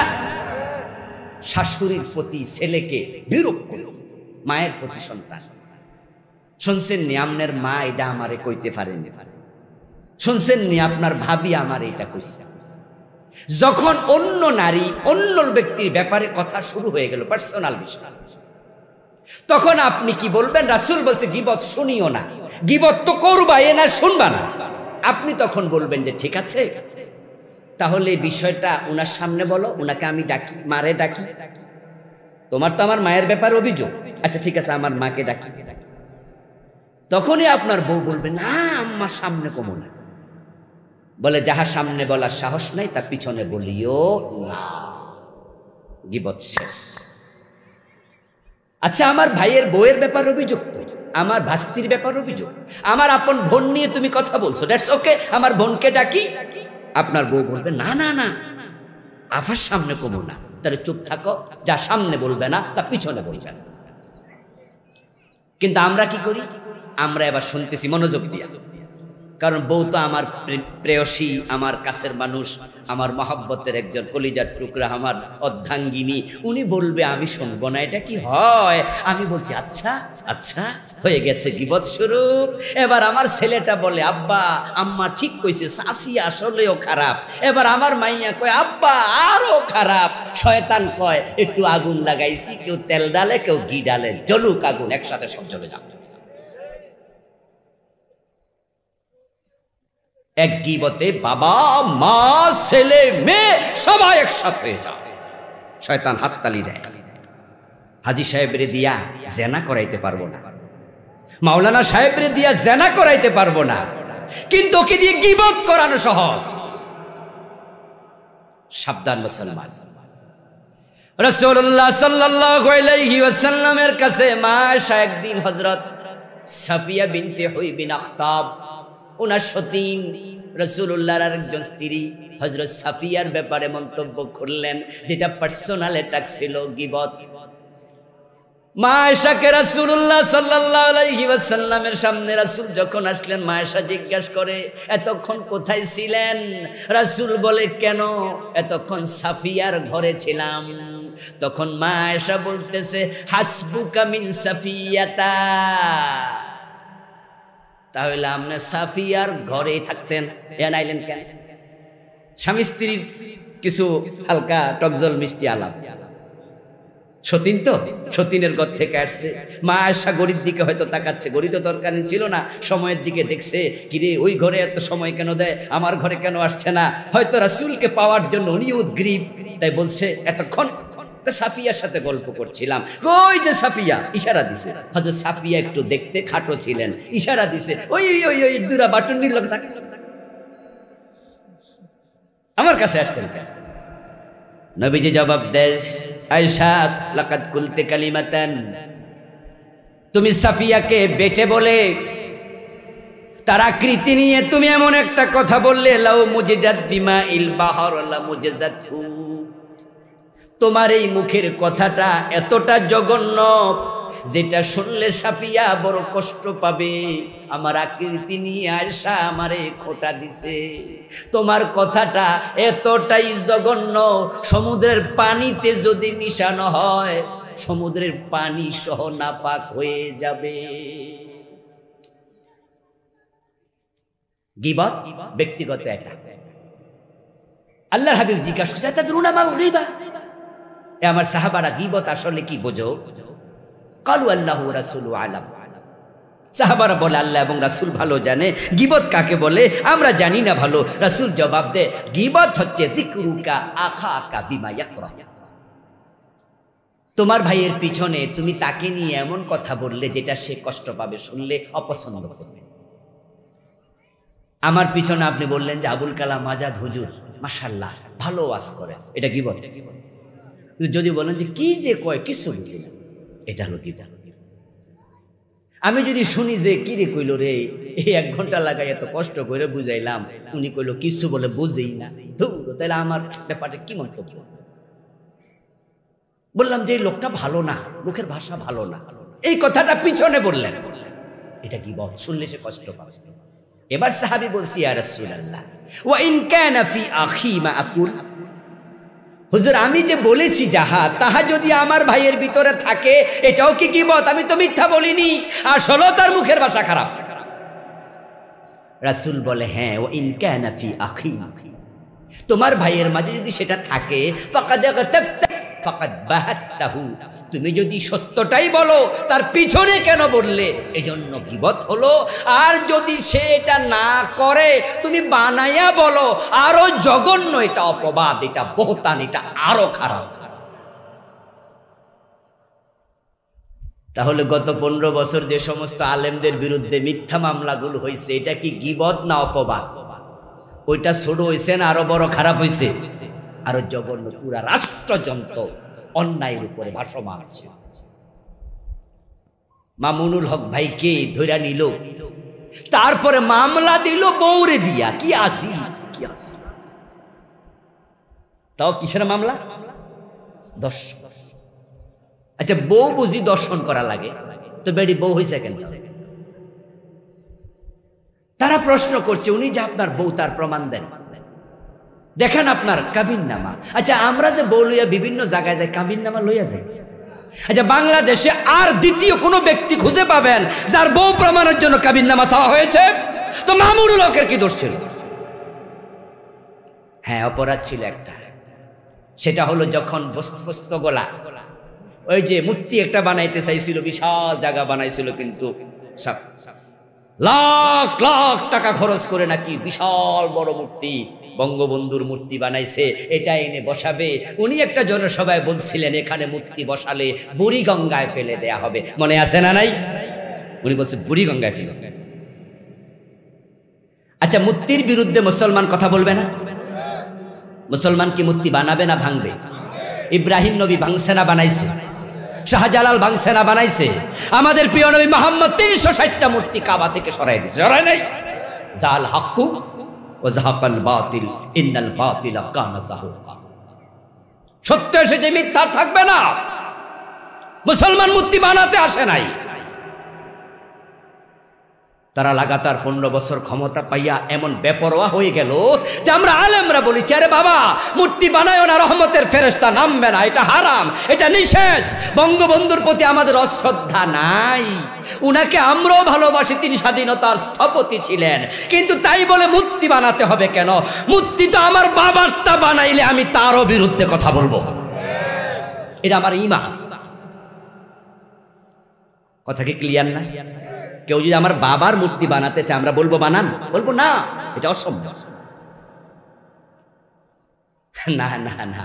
শাশুড়ির প্রতি ছেলেকে বিরক্ত, মায়ের প্রতি সন্তান। শুনছেন নি, আমনের মা এটা আমারে কইতে পারেনি, শুনছেন নি আপনার ভাবি আমার এটা কইছে। যখন অন্য নারী অন্য ব্যক্তির ব্যাপারে কথা শুরু হয়ে গেল, পার্সোনাল বিষয়, তখন আপনি কি বলবেন? রাসূল বলছে গীবত শুনিও না, গীবত তো করবা, এ না শুনবা না। আপনি তখন বলবেন যে ঠিক আছে, তাহলে বিষয়টা উনার সামনে বলো, উনাকে আমি ডাকি, মারে ডাকি। তোমার তো আমার মায়ের ব্যাপারে অভিযোগ, আচ্ছা ঠিক আছে আমার মাকে ডাকি। তখনই আপনার বউ বলবে না আমার সামনে কমো না, বলে যাহার সামনে বলার সাহস নাই তার পিছনে বলিও না, গীবত শেষ। আচ্ছা আমার ভাইয়ের বউয়ের ব্যাপার অভিযোগ, তো আমার ভাস্তির ব্যাপার অভিযোগ, আমার আপন বোন নিয়ে তুমি কথা বলছো, দ্যাটস ওকে, আমার বোনকে ডাকি। আপনার বউ বলবে না না না, আফার সামনে কমো না, তাহলে চুপ থাকো, যা সামনে বলবে না তা পিছনে বলবে না। কিন্তু আমরা কি করি? আমরা এবার শুনতেছি মনোযোগ দিয়া, কারণ বউ তো আমার প্রেয়সী, আমার কাছের মানুষ, আমার মহব্বতের একজন কলিজার টুকরা, আমার অর্ধাঙ্গিনী, উনি বলবে আমি শুনবো না, এটা কি হয়? আমি বলছি আচ্ছা আচ্ছা, হয়ে গেছে গীবত শুরু। এবার আমার ছেলেটা বলে আব্বা আম্মা ঠিক কইছে, শাশি আসলেও খারাপ। এবার আমার মাইয়া কয় আব্বা আরো খারাপ। শয়তান কয় একটু আগুন লাগাইছি, কেউ তেল ডালে কেউ ঘি ডালে, জ্বলুক আগুন, একসাথে সব জ্বলে যাবে। এক গীবতে বাবা মা ছেলে মেয়ে সবাই একসাথে হয়ে যায়, শয়তান হাততালি দেয়। হাজী সাহেবরে দিয়া জেনা করাইতে পারবো না, মাওলানা সাহেবরে দিয়া জেনা করাইতে পারবো না, কিন্তু ওকে দিয়ে গীবত করানো সহজ। সাবধান মুসলমান। রাসূলুল্লাহ সাল্লাল্লাহু আলাইহি ওয়াসাল্লামের কাছে মা আয়েশা একদিন হযরত সাফিয়া বিনতে হুই বিন আখতাব, ওনার সতীন রাসূলুল্লাহর আরেকজন স্ত্রী হযরত সাফিয়ার ব্যাপারে মন্তব্য করলেন, যেটা পার্সোনাল অ্যাটাক ছিল, গীবত। মা আয়েশাকে রাসূলুল্লাহ সাল্লাল্লাহু আলাইহি ওয়াসাল্লামের সামনে রাসূল যখন আসলেন, মা আয়েশা জিজ্ঞাসা করে এতক্ষণ কোথায় ছিলেন? রাসূল বলে কেন? এতক্ষণ সাফিয়ার ঘরে ছিলাম। তখন মা আয়েশা বলতেছে হাসবুকা মিন সাফিয়াতা, তাহলে আপনি সাফিয়ার ঘরে থাকতেন, এ নাইলেন কেন? স্বামী স্ত্রীর কিছু হালকা টকজল মিষ্টি আলাপ। সতীন তো সতীনের ঘর থেকে আসছে, মা আয়েশা গড়ির দিকে হয়তো তাকাচ্ছে, গড়ি তো তরকারি ছিল না, সময়ের দিকে দেখছে, কিরে ওই ঘরে এত সময় কেন দেয়, আমার ঘরে কেন আসছে না? হয়তো রাসূলকে পাওয়ার জন্য উনি উদ্গ্রীব, তাই বলছে এতক্ষণ সাফিয়ার সাথে গল্প করছিলাম। ওই যে সাফিয়া, ইশারা দিছে, হয়তো সাফিয়া একটু দেখতে খাটো ছিলেন, ইশারা দিছে ওই ওই ওই দুরা বাটুনির লোক থাকে, আমার কাছে আসছেন। নবীজি জবাব দেয় আয়েশা লাকাদ কুলতে কালিমাতান, তুমি সাফিয়াকে বেটে বলে তার আকৃতি নিয়ে তুমি এমন একটা কথা বললে, লাউ মুজিজাত বিমা ইল বাহর লা মুজিজাতু, তোমার এই মুখের কথাটা এতটা জঘন্য যেটা শুনলে সাফিয়া বড় কষ্ট পাবে। আমার আকৃতি নিয়ে আয়েশা আমারে খোঁটা দিছে, তোমার কথাটা এতটাই জঘন্য, সমুদ্রের পানিতে যদি মিশানো হয় সমুদ্রের পানি সহ নাপাক হয়ে যাবে। গীবত ব্যক্তিগত এটা। আল্লাহর হাবিব জিজ্ঞাসা করছে তাদরুনা মাল গীবা, এ আমার সাহাবারা গীবত আসলে কি বোঝো? কালু আল্লাহু ওয়া রাসূলু আলাম, সাহাবারা বলে আল্লাহ এবং রাসূল ভালো জানে গীবত কাকে বলে, আমরা জানি না ভালো। রাসূল জবাব দেয় গীবত হচ্ছে যিকরুকা আখাকা বিমা ইয়াকরা, তোমার ভাইয়ের পিছনে তুমি তাকে নিয়ে এমন কথা বললে যেটা সে কষ্ট পাবে, শুনলে অপছন্দ করবে। আমার পিছনে আপনি বললেন যে আবুল কালাম আজাদ হুজুর মাশাআল্লাহ ভালো ওয়াজ করে, এটা গীবত। যদি বলেন যে কি যে কয় কিছু বুঝি না, এটা হলো গীবত। আমি যদি শুনি যে কি রে কইল রে, এই 1 ঘন্টা লাগাই এত কষ্ট করে বুঝাইলাম, উনি কইল কিছু বলে বুঝেই না, তাহলে আমার ব্যাপারে কি মন্তব্য? বললাম যে এই লোকটা ভালো না, লোকের ভাষা ভালো না, এই কথাটা পিছনে বললেন, এটা গীবত, শুনলে সে কষ্ট পাবে। এবার সাহাবী বলছি ইয়া রাসূলুল্লাহ ওয়া ইন কানা ফি আখি মা আকুল, হুজুর আমি যে বলেছি যাহা তাহা যদি আমার ভাইয়ের ভিতরে থাকে এটাও কি গীবত? আমি তো মিথ্যা বলিনি, আসলে তার মুখের ভাষা খারাপ। রাসূল বলে হ্যাঁ, ও ইন কানা ফি আখি, তোমার ভাইয়ের মাঝে যদি সেটা থাকে, ফাকাদ গাতাবতা ফাকাদ বাহাত্তাহু, তুমি যদি সত্যটাই বলো তার পিছনে কেন বললে, এজন্য গীবত হলো। আর যদি সে এটা না করে তুমি বানাইয়া বলো, আরো জঘন্য, এটা অপবাদ, এটা বহতান, এটা আরো খারাপ। তাহলে গত 15 বছর যে সমস্ত আলেমদের বিরুদ্ধে মিথ্যা মামলাগুলো হয়েছে, এটা কি গীবত না অপবাদ? ওইটা ছোট হয়েছে না আরো বড় খারাপ হয়েছে? আরো জঘন্য, পুরা রাষ্ট্রযন্ত্র অন্যায়ের উপরে ভাসমান আছে। মামুনুল হক ভাইকে ধইরা নিল, তারপরে মামলা দিল বউরে দিয়া। কি আসি, কি আসি, তাও কিসের মামলা? দর্শন। আচ্ছা, বউ বুঝি দর্শন করা লাগে, তো বেডি বউ হয়েছে কেন? তারা প্রশ্ন করছে, উনি যে আপনার বউ তার প্রমাণ দেন, দেখেন আপনার কাবিন নামা। আচ্ছা, আমরা যে বউ লইয়া বিভিন্ন জায়গায় যাই, কাবিন নামা লইয়া যাই। আচ্ছা, বাংলাদেশে আর দ্বিতীয় কোনো ব্যক্তি খুঁজে পাবেন যার বউ প্রমাণের জন্য কাবিন নামা চাওয়া হয়েছে? তো মামুনুল হকের কি দোষ ছিল? হ্যাঁ, অপরাধ ছিল একটা। সেটা হলো যখন বস্ত গোলা, ওই যে মূর্তি একটা বানাইতে চাইছিল, বিশাল জায়গা বানাইছিল, কিন্তু লাখ লাখ টাকা খরচ করে নাকি বিশাল বড় মূর্তি, বঙ্গবন্ধুর মূর্তি বানাইছে, এটা এনে বসাবে। উনি একটা জনসভায় বলছিলেন, এখানে মূর্তি বসালে বুড়িগঙ্গায় ফেলে দেয়া হবে। মনে আছে না নাই? উনি বলছে বুড়িগঙ্গায় ফেলে। আচ্ছা, মূর্তির বিরুদ্ধে মুসলমান কথা বলবে না? মুসলমান কি মূর্তি বানাবে না ভাঙবে? ইব্রাহিম নবী ভাঙছে না বানাইছে? শাহজালাল ভাঙছে না বানাইছে? আমাদের প্রিয় নবী মুহাম্মদ 360টা মূর্তি কাবা থেকে সরাই দিয়েছে, সরাই নাই? জাল হাক্কু ওয়া যাহাকাল বাতিল ইন্নাল বাতিলা কানা যাহুকা। সত্য এসেছে, মিথ্যা থাকবে না। মুসলমান মূর্তি বানাতে আসে নাই। তারা লাগাতার 15 বছর ক্ষমতা পাইয়া এমন বেপরোয়া হয়ে গেল যে আমরা আলেমরা বলেছি, আরে বাবা, মূর্তি বানায়ও না, রহমতের ফেরেশতা নামবে না, এটা হারাম, এটা নিষেধ। বঙ্গবন্ধুর প্রতি আমাদের অশ্রদ্ধা নাই, উনাকে আমরাও ভালোবাসি, তিনি স্বাধীনতার স্থপতি ছিলেন, কিন্তু তাই বলে মূর্তি বানাতে হবে কেন? মূর্তি তো আমার বাবারটা বানাইলে আমি তারও বিরুদ্ধে কথা বলবো, এটা আমার ঈমান। কথা কি ক্লিয়ার না? কেউ যদি আমার বাবার মূর্তি বানাতে চায়, আমরা বলবো বানান? বলবো না, এটা অসম্ভব। না না না,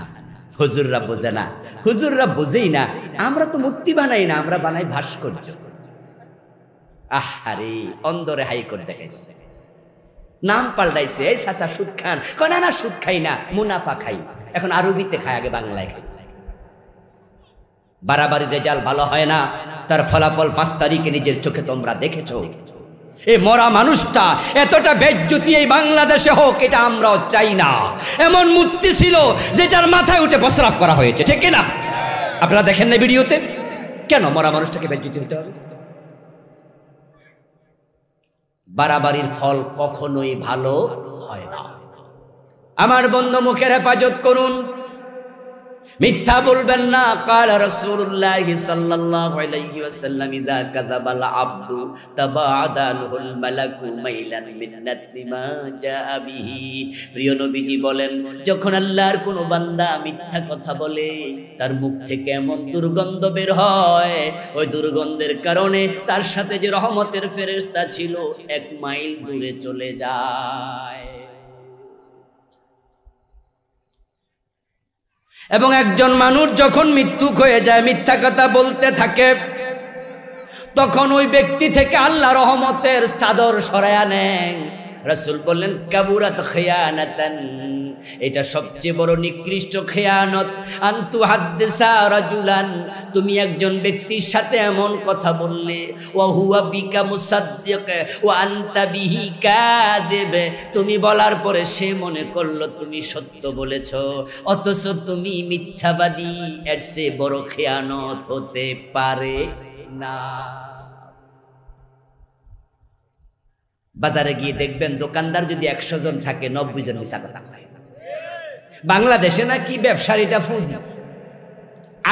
হুজুররা বোঝে না, হুজুররা বোঝেই না। আমরা তো মূর্তি বানাই না, আমরা বানাই ভাস্কর্য। আহারে, অন্দরে হাইকোর্ট দেখাইছে, নাম পাল্টাইছে, এই চাচা সুদ খান, না না সুদ খাই না, মুনাফা খাই। এখন আরবিতে খায়, আগে বাংলায় খাই। বাড়াবাড়ি রেজাল্ট ভালো হয় না, তার ফলাফল 5 তারিখে নিজের চোখে তোমরা দেখেছো। এই মরা মানুষটা এতটা বেজ্জতি এই বাংলাদেশে হোক, এটা আমরাও চাই না। এমন মূর্তি ছিল যেটার মাথায় উঠে প্রস্রাব করা হয়েছে, ঠিক কিনা? আপনারা দেখেন না ভিডিওতে? কেন মরা মানুষটাকে বেজ্জতি হতে হবে? বাড়াবাড়ির ফল কখনোই ভালো হয় না। আমার বন্ধু, মুখের হেফাজত করুন, মিথ্যা বলবেন না। কাল রাসূলুল্লাহ সাল্লাল্লাহু আলাইহি ওয়াসাল্লাম, ইযা কাযাবাল আবদু তাবাদানহুল মালাকু মাইলান মিন্নাতি মা জাআ বিহি। প্রিয় নবীজি বলেন, যখন আল্লাহর কোনো বান্দা মিথ্যা কথা বলে, তার মুখ থেকে এমন দুর্গন্ধ বের হয়, ওই দুর্গন্ধের কারণে তার সাথে যে রহমতের ফেরেশতা ছিল 1 মাইল দূরে চলে যায়। এবং একজন মানুষ যখন মৃত্যু হয়ে যায়, মিথ্যা কথা বলতে থাকে, তখন ওই ব্যক্তি থেকে আল্লাহ রহমতের চাদর সরায়া নেন। রাসূল বললেন, কাবুরাত খিয়ানাতান, এটা সবচেয়ে বড় নিকৃষ্ট খেয়ানত, আনতু হাদ্দিসা রাজুলান, তুমি একজন ব্যক্তির সাথে এমন কথা বললে, ওয়া হুয়া বিকা মুসাদ্দিক ওয়া আনতা বিহি কাযিব, তুমি বলার পরে সে মনে করলো তুমি সত্য বলেছো, অথচ তুমি মিথ্যাবাদী। এর চেয়ে বড় খেয়ানত হতে পারে না। বাজারে গিয়ে দেখবেন, দোকানদার যদি 100 জন থাকে, 90 জন মিছা কথা বলে। বাংলাদেশে নাকি ব্যবসায়ীটা ফুজি,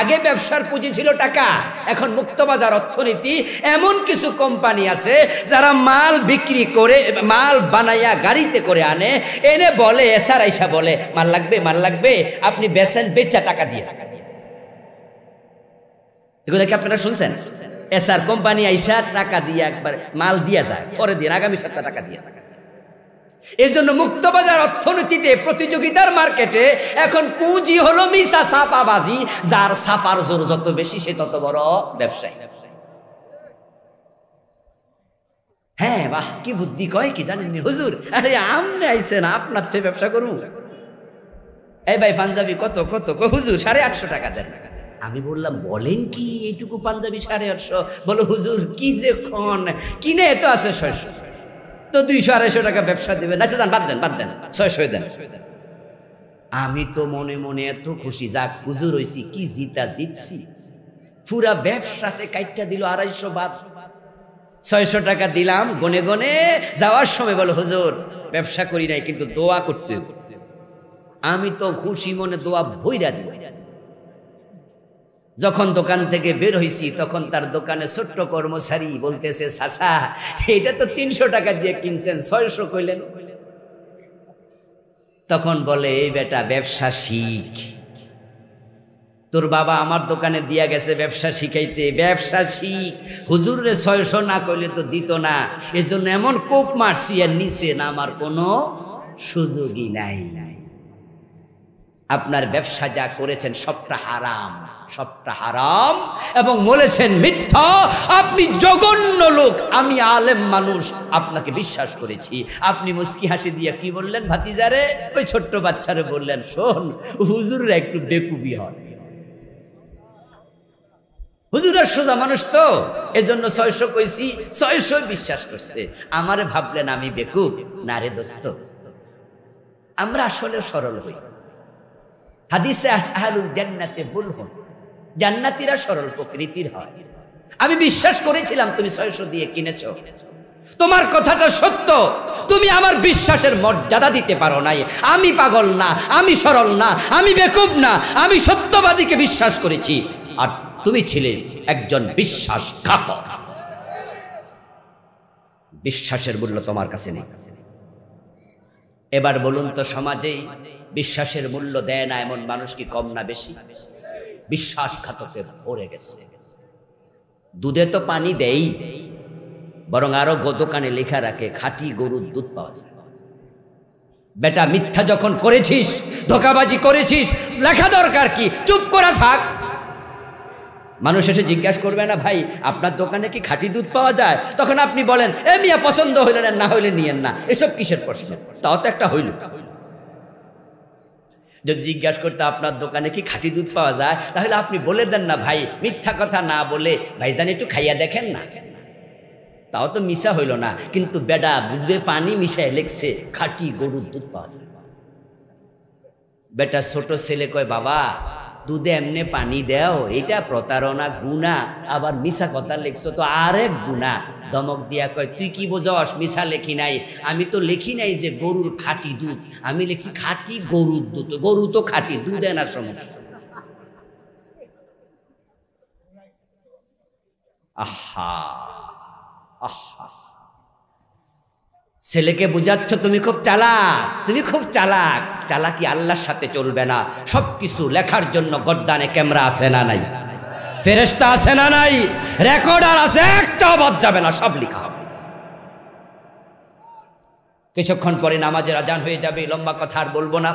আগে ব্যবসার পুঁজি ছিল টাকা, এখন মুক্তবাজার অর্থনীতি। এমন কিছু কোম্পানি আছে যারা মাল বিক্রি করে, মাল বানাইয়া গাড়িতে করে আনে, এনে বলে এসার আইসা বলে মাল লাগবে, মাল লাগবে, আপনি বেচেন, বেচা টাকা দিয়ে। এগুলো কি আপনারা শুনছেন? এসার কোম্পানি আইসা টাকা দিয়ে একবার মাল দিয়া যায়, পরে দিন আগামী সপ্তাহ টাকা দিয়ে। এই জন্য মুক্তবাজার অর্থনীতিতে, প্রতিযোগিতার মার্কেটে এখন পুঁজি হলো মিশা ছাপাবাজি। যার ছাপার জোর যত বেশি সে তত বড় ব্যবসায়ী। হ্যাঁ, বাহ, কি বুদ্ধি কয় কি জানেন হুজুর? আরে আমনে আইছেন, আপনার থেকে ব্যবসা করুন। এই ভাই পাঞ্জাবি কত কত? হুজুর 850 টাকা দেন। আমি বললাম বলেন কি, এইটুকু পাঞ্জাবি 850? বলো হুজুর কি যে খন, কিনে তো আছে 600, তো 200-250 টাকা ব্যবসা দিবেন। আচ্ছা যান, বাদ দেন 600 দেন। আমি তো মনে মনে এত খুশি, যাক হুজুর হইছি, কি জিতছি। পুরা ব্যবসাতে কাইটটা দিল 250 বাদ, 600 টাকা দিলাম। গনে গনে যাওয়ার সময় বলো হুজুর ব্যবসা করি নাই, কিন্তু দোয়া করতে। আমি তো খুশি মনে দোয়া ভইরা দিব। যখন দোকান থেকে বের হইছি তখন তার দোকানে ছোট্ট কর্মচারী বলতেছে, চাচা এটা তো 300 টাকা দিয়ে কিনছেন, 600 কইলেন। তখন বলে, এই বেটা ব্যবসা শিখ, তোর বাবা আমার দোকানে দিয়া গেছে ব্যবসা শিখাইতে, ব্যবসা শিখ। হুজুরে 600 না কইলে তো দিত না, এজন্য এমন কোপ মারছি আর নিচে নামার কোনো সুযোগই নাই। আপনার ব্যবসা যা করেছেন সবটা হারাম, সবটা হারাম, এবং বলেছেন মিথ্যা। আপনি জঘন্য লোক, আমি আলেম মানুষ, আপনাকে বিশ্বাস করেছি। আপনি মুস্কি হাসি দিয়ে কি বললেন ভাতিজারে? ওই ছোট্ট বাচ্চারে বললেন, শোন হুজুররা একটু বেকুবি হয়, হুজুরা সোজা মানুষ তো, এজন্য 600 কইছি, 600 বিশ্বাস করছে। আমারে ভাবলেন আমি বেকুব? না রে দোস্ত, আমরা আসলে সরল হই। হাদিসে আহলুল জান্নাতে বুলহুন, জান্নাতীরা সরল প্রকৃতির হয়। আমি বিশ্বাস করেছিলাম তুমি 600 দিয়ে কিনেছো, তোমার কথাটা সত্য, তুমি আমার বিশ্বাসের মর্যাদা দিতে পারো নাই। আমি পাগল না, আমি সরল না, আমি বেকুব না, আমি সত্যবাদীকে বিশ্বাস করেছি, আর তুমি ছিলে একজন বিশ্বাসঘাতক। বিশ্বাসের মূল্য তোমার কাছে নেই। এবার বলুন তো, সমাজে বিশ্বাসের মূল্য দেয় না এমন মানুষ কি কম না বেশি? বিশ্বাসঘাতকে ভরে গেছে। দুধে তো পানি দেই, বরং আরো দোকানে লেখা রাখে খাঁটি গরুর দুধ পাওয়া যায়। বেটা মিথ্যা যখন করেছিস, ধোঁকাবাজি করেছিস, লেখা দরকার কি? চুপ করে থাক। মানুষ এসে জিজ্ঞাসা করবে না, ভাই আপনার দোকানে কি খাঁটি দুধ পাওয়া যায়? তখন আপনি বলেন, এ মিয়া পছন্দ হইলে নেন, না হইলে নিয়েন না। এসব কিসের প্রশ্ন? তাও তো একটা হইল। যদি জিজ্ঞাসা করতে আপনার দোকানে কি খাঁটি দুধ পাওয়া যায়, তাহলে আপনি বলে দেন না ভাই, মিথ্যা কথা না বলে ভাইজান একটু খাইয়া দেখেন না। তাও তো মিশা হইল না, কিন্তু বেডা দুধে পানি মিশায় লেখছে খাঁটি গরুর দুধ পাওয়া যায়। বেটা ছোট ছেলে কয়, বাবা দুধে এমনি পানি দেও, এটা প্রতারণা, গুনাহ। আবার মিশা কথা লেখছো তো আরেক গুনাহ। ধমক দিয়া কয়, তুই কি বোঝাস? মিশা লেখি নাই, আমি তো লিখি নাই যে গরুর খাঁটি দুধ, আমি লিখছি খাঁটি গরুর দুধ। গরু তো খাঁটি, দুধ এনার সমস্যা। আহা আহা, ছেলেকে বুঝাচ্ছ তুমি খুব চালাক, তুমি খুব চালাক। চালাকি আল্লাহর সাথে চলবে না। সবকিছু লেখার জন্য গর্দানে ক্যামেরা আছে না নাই? ফেরেশতা আছে না নাই? রেকর্ডার আছে, একটাও বাদ যাবে না, সব লেখা হবে। কিছুক্ষণ পরে নামাজের আজান হয়ে যাবে, লম্বা কথা আর বলবো না।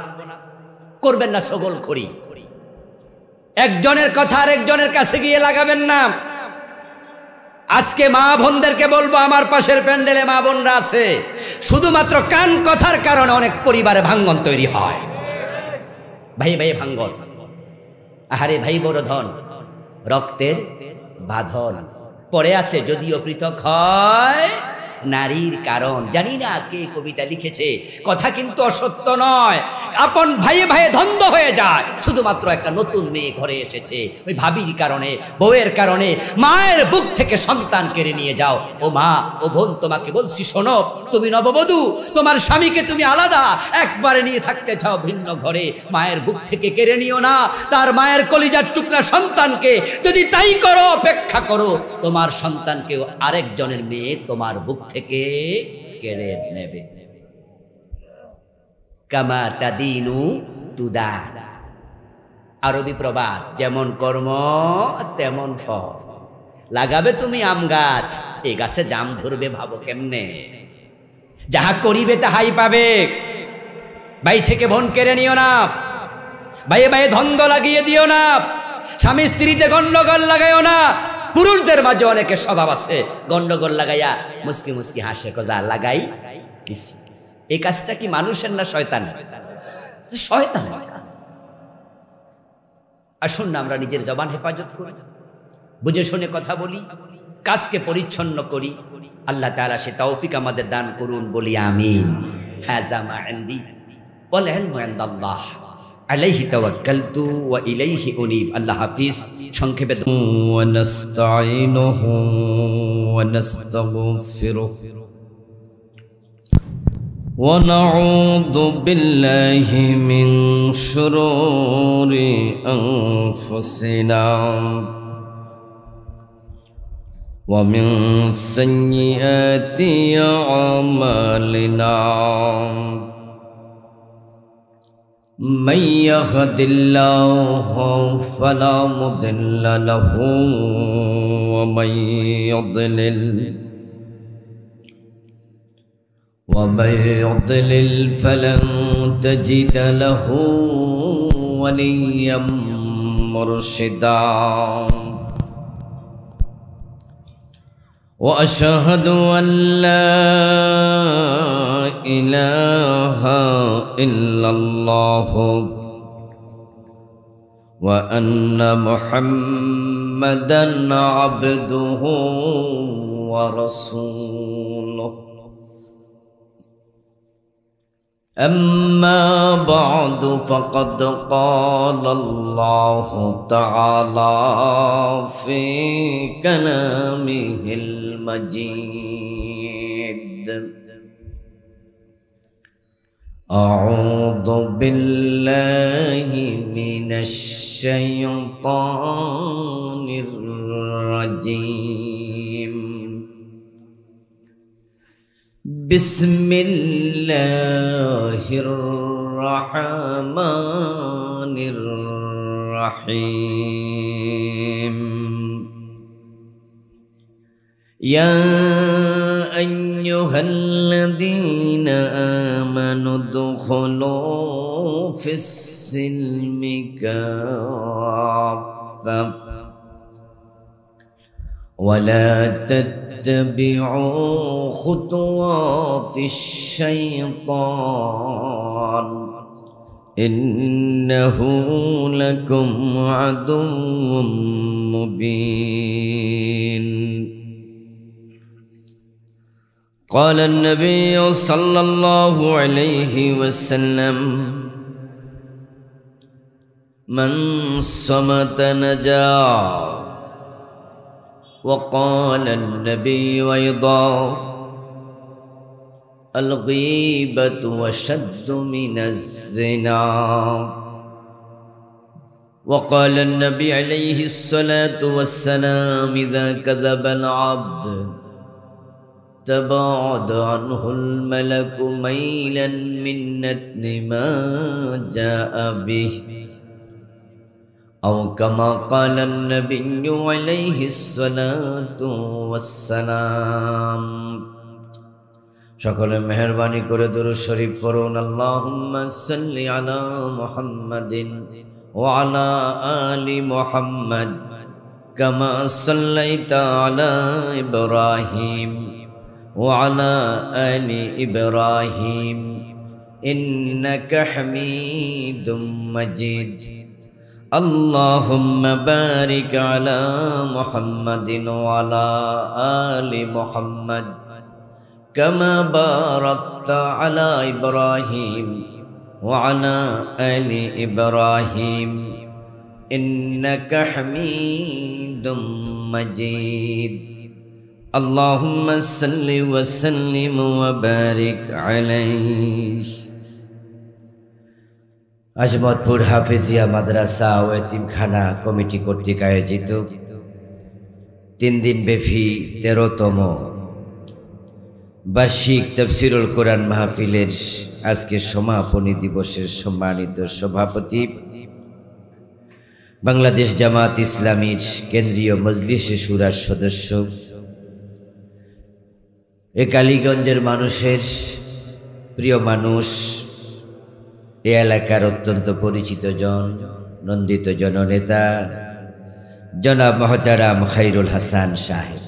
করবেন না ছগলখড়ি, একজনের কথা আর একজনের কাছে গিয়ে লাগাবেন না। আজকে মা বোনদেরকে বলবো, আমার পাশের প্যান্ডেলে মা বোনরা আছে, শুধুমাত্র কান কথার কারণে অনেক পরিবারে ভাঙ্গন তৈরি হয়। ভাই ভাই ভাঙ্গন, আহারে ভাই বড় ধন, রক্তের বাঁধন। পরে আছে যদিও পৃথক হয়, নারীর কারণ। জানি না কে কবিতা লিখেছে, কথা কিন্তু অসত্য নয়। আপন ভাইয়ে ভাইয়ে দ্বন্দ্ব হয়ে যায় শুধুমাত্র একটা নতুন মেয়ে ঘরে এসেছে, ওই ভাবির কারণে, বউয়ের কারণে মায়ের বুক থেকে সন্তান কেড়ে নিয়ে যাও। ও মা, ও বোন, তোমাকে বলছি শোনো, তুমি নববধূ, তোমার স্বামীকে তুমি আলাদা একবারে নিয়ে থাকতে চাও ভিন্ন ঘরে, মায়ের বুক থেকে কেড়ে নিও না তার মায়ের কলিজার টুকরা সন্তানকে। যদি তাই করো, অপেক্ষা করো, তোমার সন্তানকেও আরেকজনের মেয়ে তোমার বুক থেকে কেড়ে নেবে। কামা তাদিনু তুদান, আরবি প্রবাদ, যেমন কর্ম তেমন ফল। লাগাবে তুমি আম গাছ, এই গাছে জাম ধরবে ভাবো কেমনে? যাহা করিবে তাহাই পাবে। ভাই থেকে বোন কেড়ে নিও না, ভাইয়ে ভাইয়ে দ্বন্দ্ব লাগিয়ে দিও না, স্বামী স্ত্রীতে গন্ডগোল লাগাইও না। পুরুষদের মাঝে অনেকে স্বভাব আছে, গন্ডগোল লাগাইয়া মুস্কি মুস্কি হাসে, কজা লাগাই দিছি। এই কাজটা কি মানুষের না শয়তান? শয়তান। আসুন না আমরা নিজের জবান হেফাজত করি, বুঝে শুনে কথা বলি, কাজকে পরিচ্ছন্ন করি। আল্লাহ তাআলা সে তৌফিক আমাদের দান করুন, বলি আমিন। হাযা মা ইনদি ওয়াল ইলমু ইনদাল্লাহ আলাইহি তাওয়াক্কালতু ওয়া ইলাইহি উনীব। আল্লাহ হাফিজ। সংক্ষেপে ওয়া নাস্তাঈনুহু ওয়া নাস্তাগফিরুহু ওয়া নাউযু বিল্লাহি মিন শুরুরি আনফুসিনা ওয়া মিন সাইয়্যাতি আমালিনা। من يهد الله فلا مضل له ومن يضلل فلن تجد له وليا مرشدا. وأشهد أن لا إله إلا الله وأن محمدا عبده ورسوله. أما بعد فقد قال الله تعالى في كلامه المجيد: أعوذ بالله من الشيطان الرجيم. بسم الله الرحمن الرحيم. يا أيها الذين آمنوا ادخلوا في السلم كافة ولا تتبعوا خطوات الشيطان إنه لكم عدو مبين. قال النبي صلى الله عليه وسلم: من صمت نجا. وقال النبي أيضا: الغيبة أشد من الزنا. وقال النبي عليه الصلاة والسلام: إذا كذب العبد تباعد عنه الملك ميلا من نتن ما جاء به، أو كما قال النبي عليه الصلاة والسلام. সকলে মেহেরবানি করে দুরূদ শরীফ পড়ুন। আল্লাহুম্মা সাল্লি আলা মুহাম্মাদিন ওয়া আলা আলি মুহাম্মাদ কামা সাল্লাইতা আলা ইব্রাহিম ওয়া আলা আলি ইব্রাহিম ইন্নাকা হামিদুম মাজিদ। اللهم بارك على محمد وعلى آل محمد كما باركت على إبراهيم وعلى آل إبراهيم إنك حميد مجيد اللهم صل وسلم وبارك عليه আজমতপুর হাফিজিয়া মাদ্রাসা ও এতিমখানা কমিটি কর্তৃক আয়োজিত 3 দিন ব্যাপী 13তম বার্ষিক তাফসীরুল কোরআন মাহফিলের আজকে সমাপনী দিবসের সম্মানিত সভাপতি বাংলাদেশ জামাত ইসলামীর কেন্দ্রীয় মজলিসে শুরার সদস্য এ কালীগঞ্জের মানুষের প্রিয় মানুষ এ এলাকার অত্যন্ত পরিচিত জন নন্দিত জননেতা জনাব মহতারাম খায়রুল হাসান সাহেব,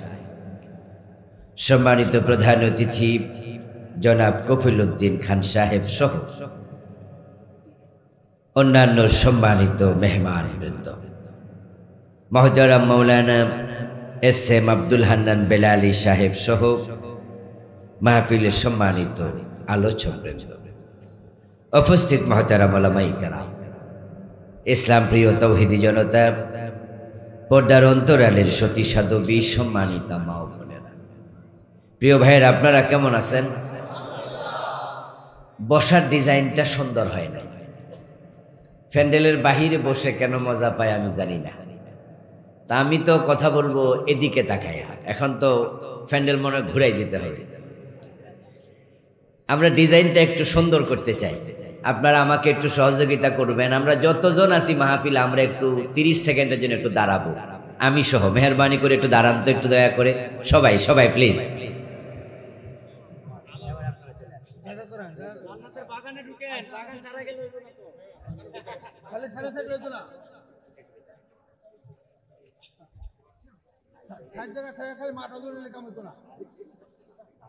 সম্মানিত প্রধান অতিথি জনাব কফিল উদ্দিন খান সাহেব সহ অন্যান্য সম্মানিত মেহমান বৃন্দ, মহতারাম মৌলানা এস.এম. আব্দুল হান্নান বেলালী সাহেব সহ মাহফিলের সম্মানিত আলোচক বৃন্দ, উপস্থিত মহতারাম উলামায়ে কেরাম, ইসলাম প্রিয় তৌহিদি জনতা, পর্দার অন্তরালের সতী সাধবী, সম্মানিত মা ও বোনেরা, প্রিয় ভাইয়ের, আপনারা কেমন আছেন? বসার ডিজাইনটা সুন্দর হয় না, প্যান্ডেলের বাহিরে বসে কেন মজা পায় আমি জানি না। তা আমি তো কথা বলবো এদিকে তাকায়, এখন তো প্যান্ডেল মনে ঘুরাই দিতে হবে। আমরা ডিজাইনটা একটু সুন্দর করতে চাই, আপনারা আমাকে একটু সহযোগিতা করবেন। আমরা যতজন আছি মাহফিলে আমরা একটু 30 সেকেন্ডের জন্য একটু দাঁড়াবো, আমি সহ। মেহরবানি করে একটু দাঁড়ান তো, একটু দয়া করে সবাই সবাই প্লিজ।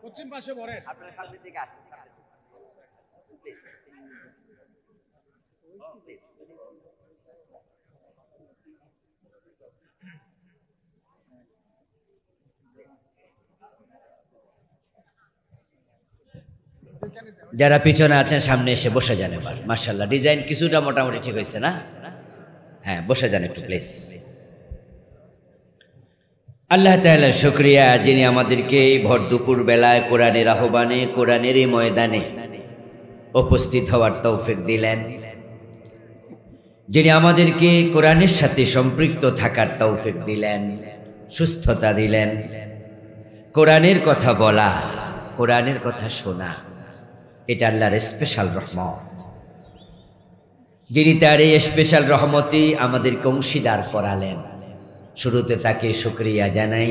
পশ্চিম পাশে বড় যারা পিছনে আছেন সামনে এসে বসে যান এবার। মাশাআল্লাহ, ডিজাইন কিছুটা মোটামুটি ঠিক হয়েছে না? হ্যাঁ, বসে যান একটু প্লিজ। আল্লাহ তাআলার শুকরিয়া, যিনি আমাদেরকে ভর দুপুর বেলায় কোরআনের আহ্বানে, কোরআনের এই ময়দানে উপস্থিত হওয়ার তৌফিক দিলেন, যিনি আমাদেরকে কোরআনের সাথে সম্পৃক্ত থাকার তৌফিক দিলেন, সুস্থতা দিলেন, কোরআনের কথা বলা, কোরআনের কথা শোনা, এটা আল্লাহর স্পেশাল রহমত। যিনি তার এই স্পেশাল রহমতই আমাদেরকে অংশীদার করালেন, শুরুতে তাকে শুকরিয়া জানাই,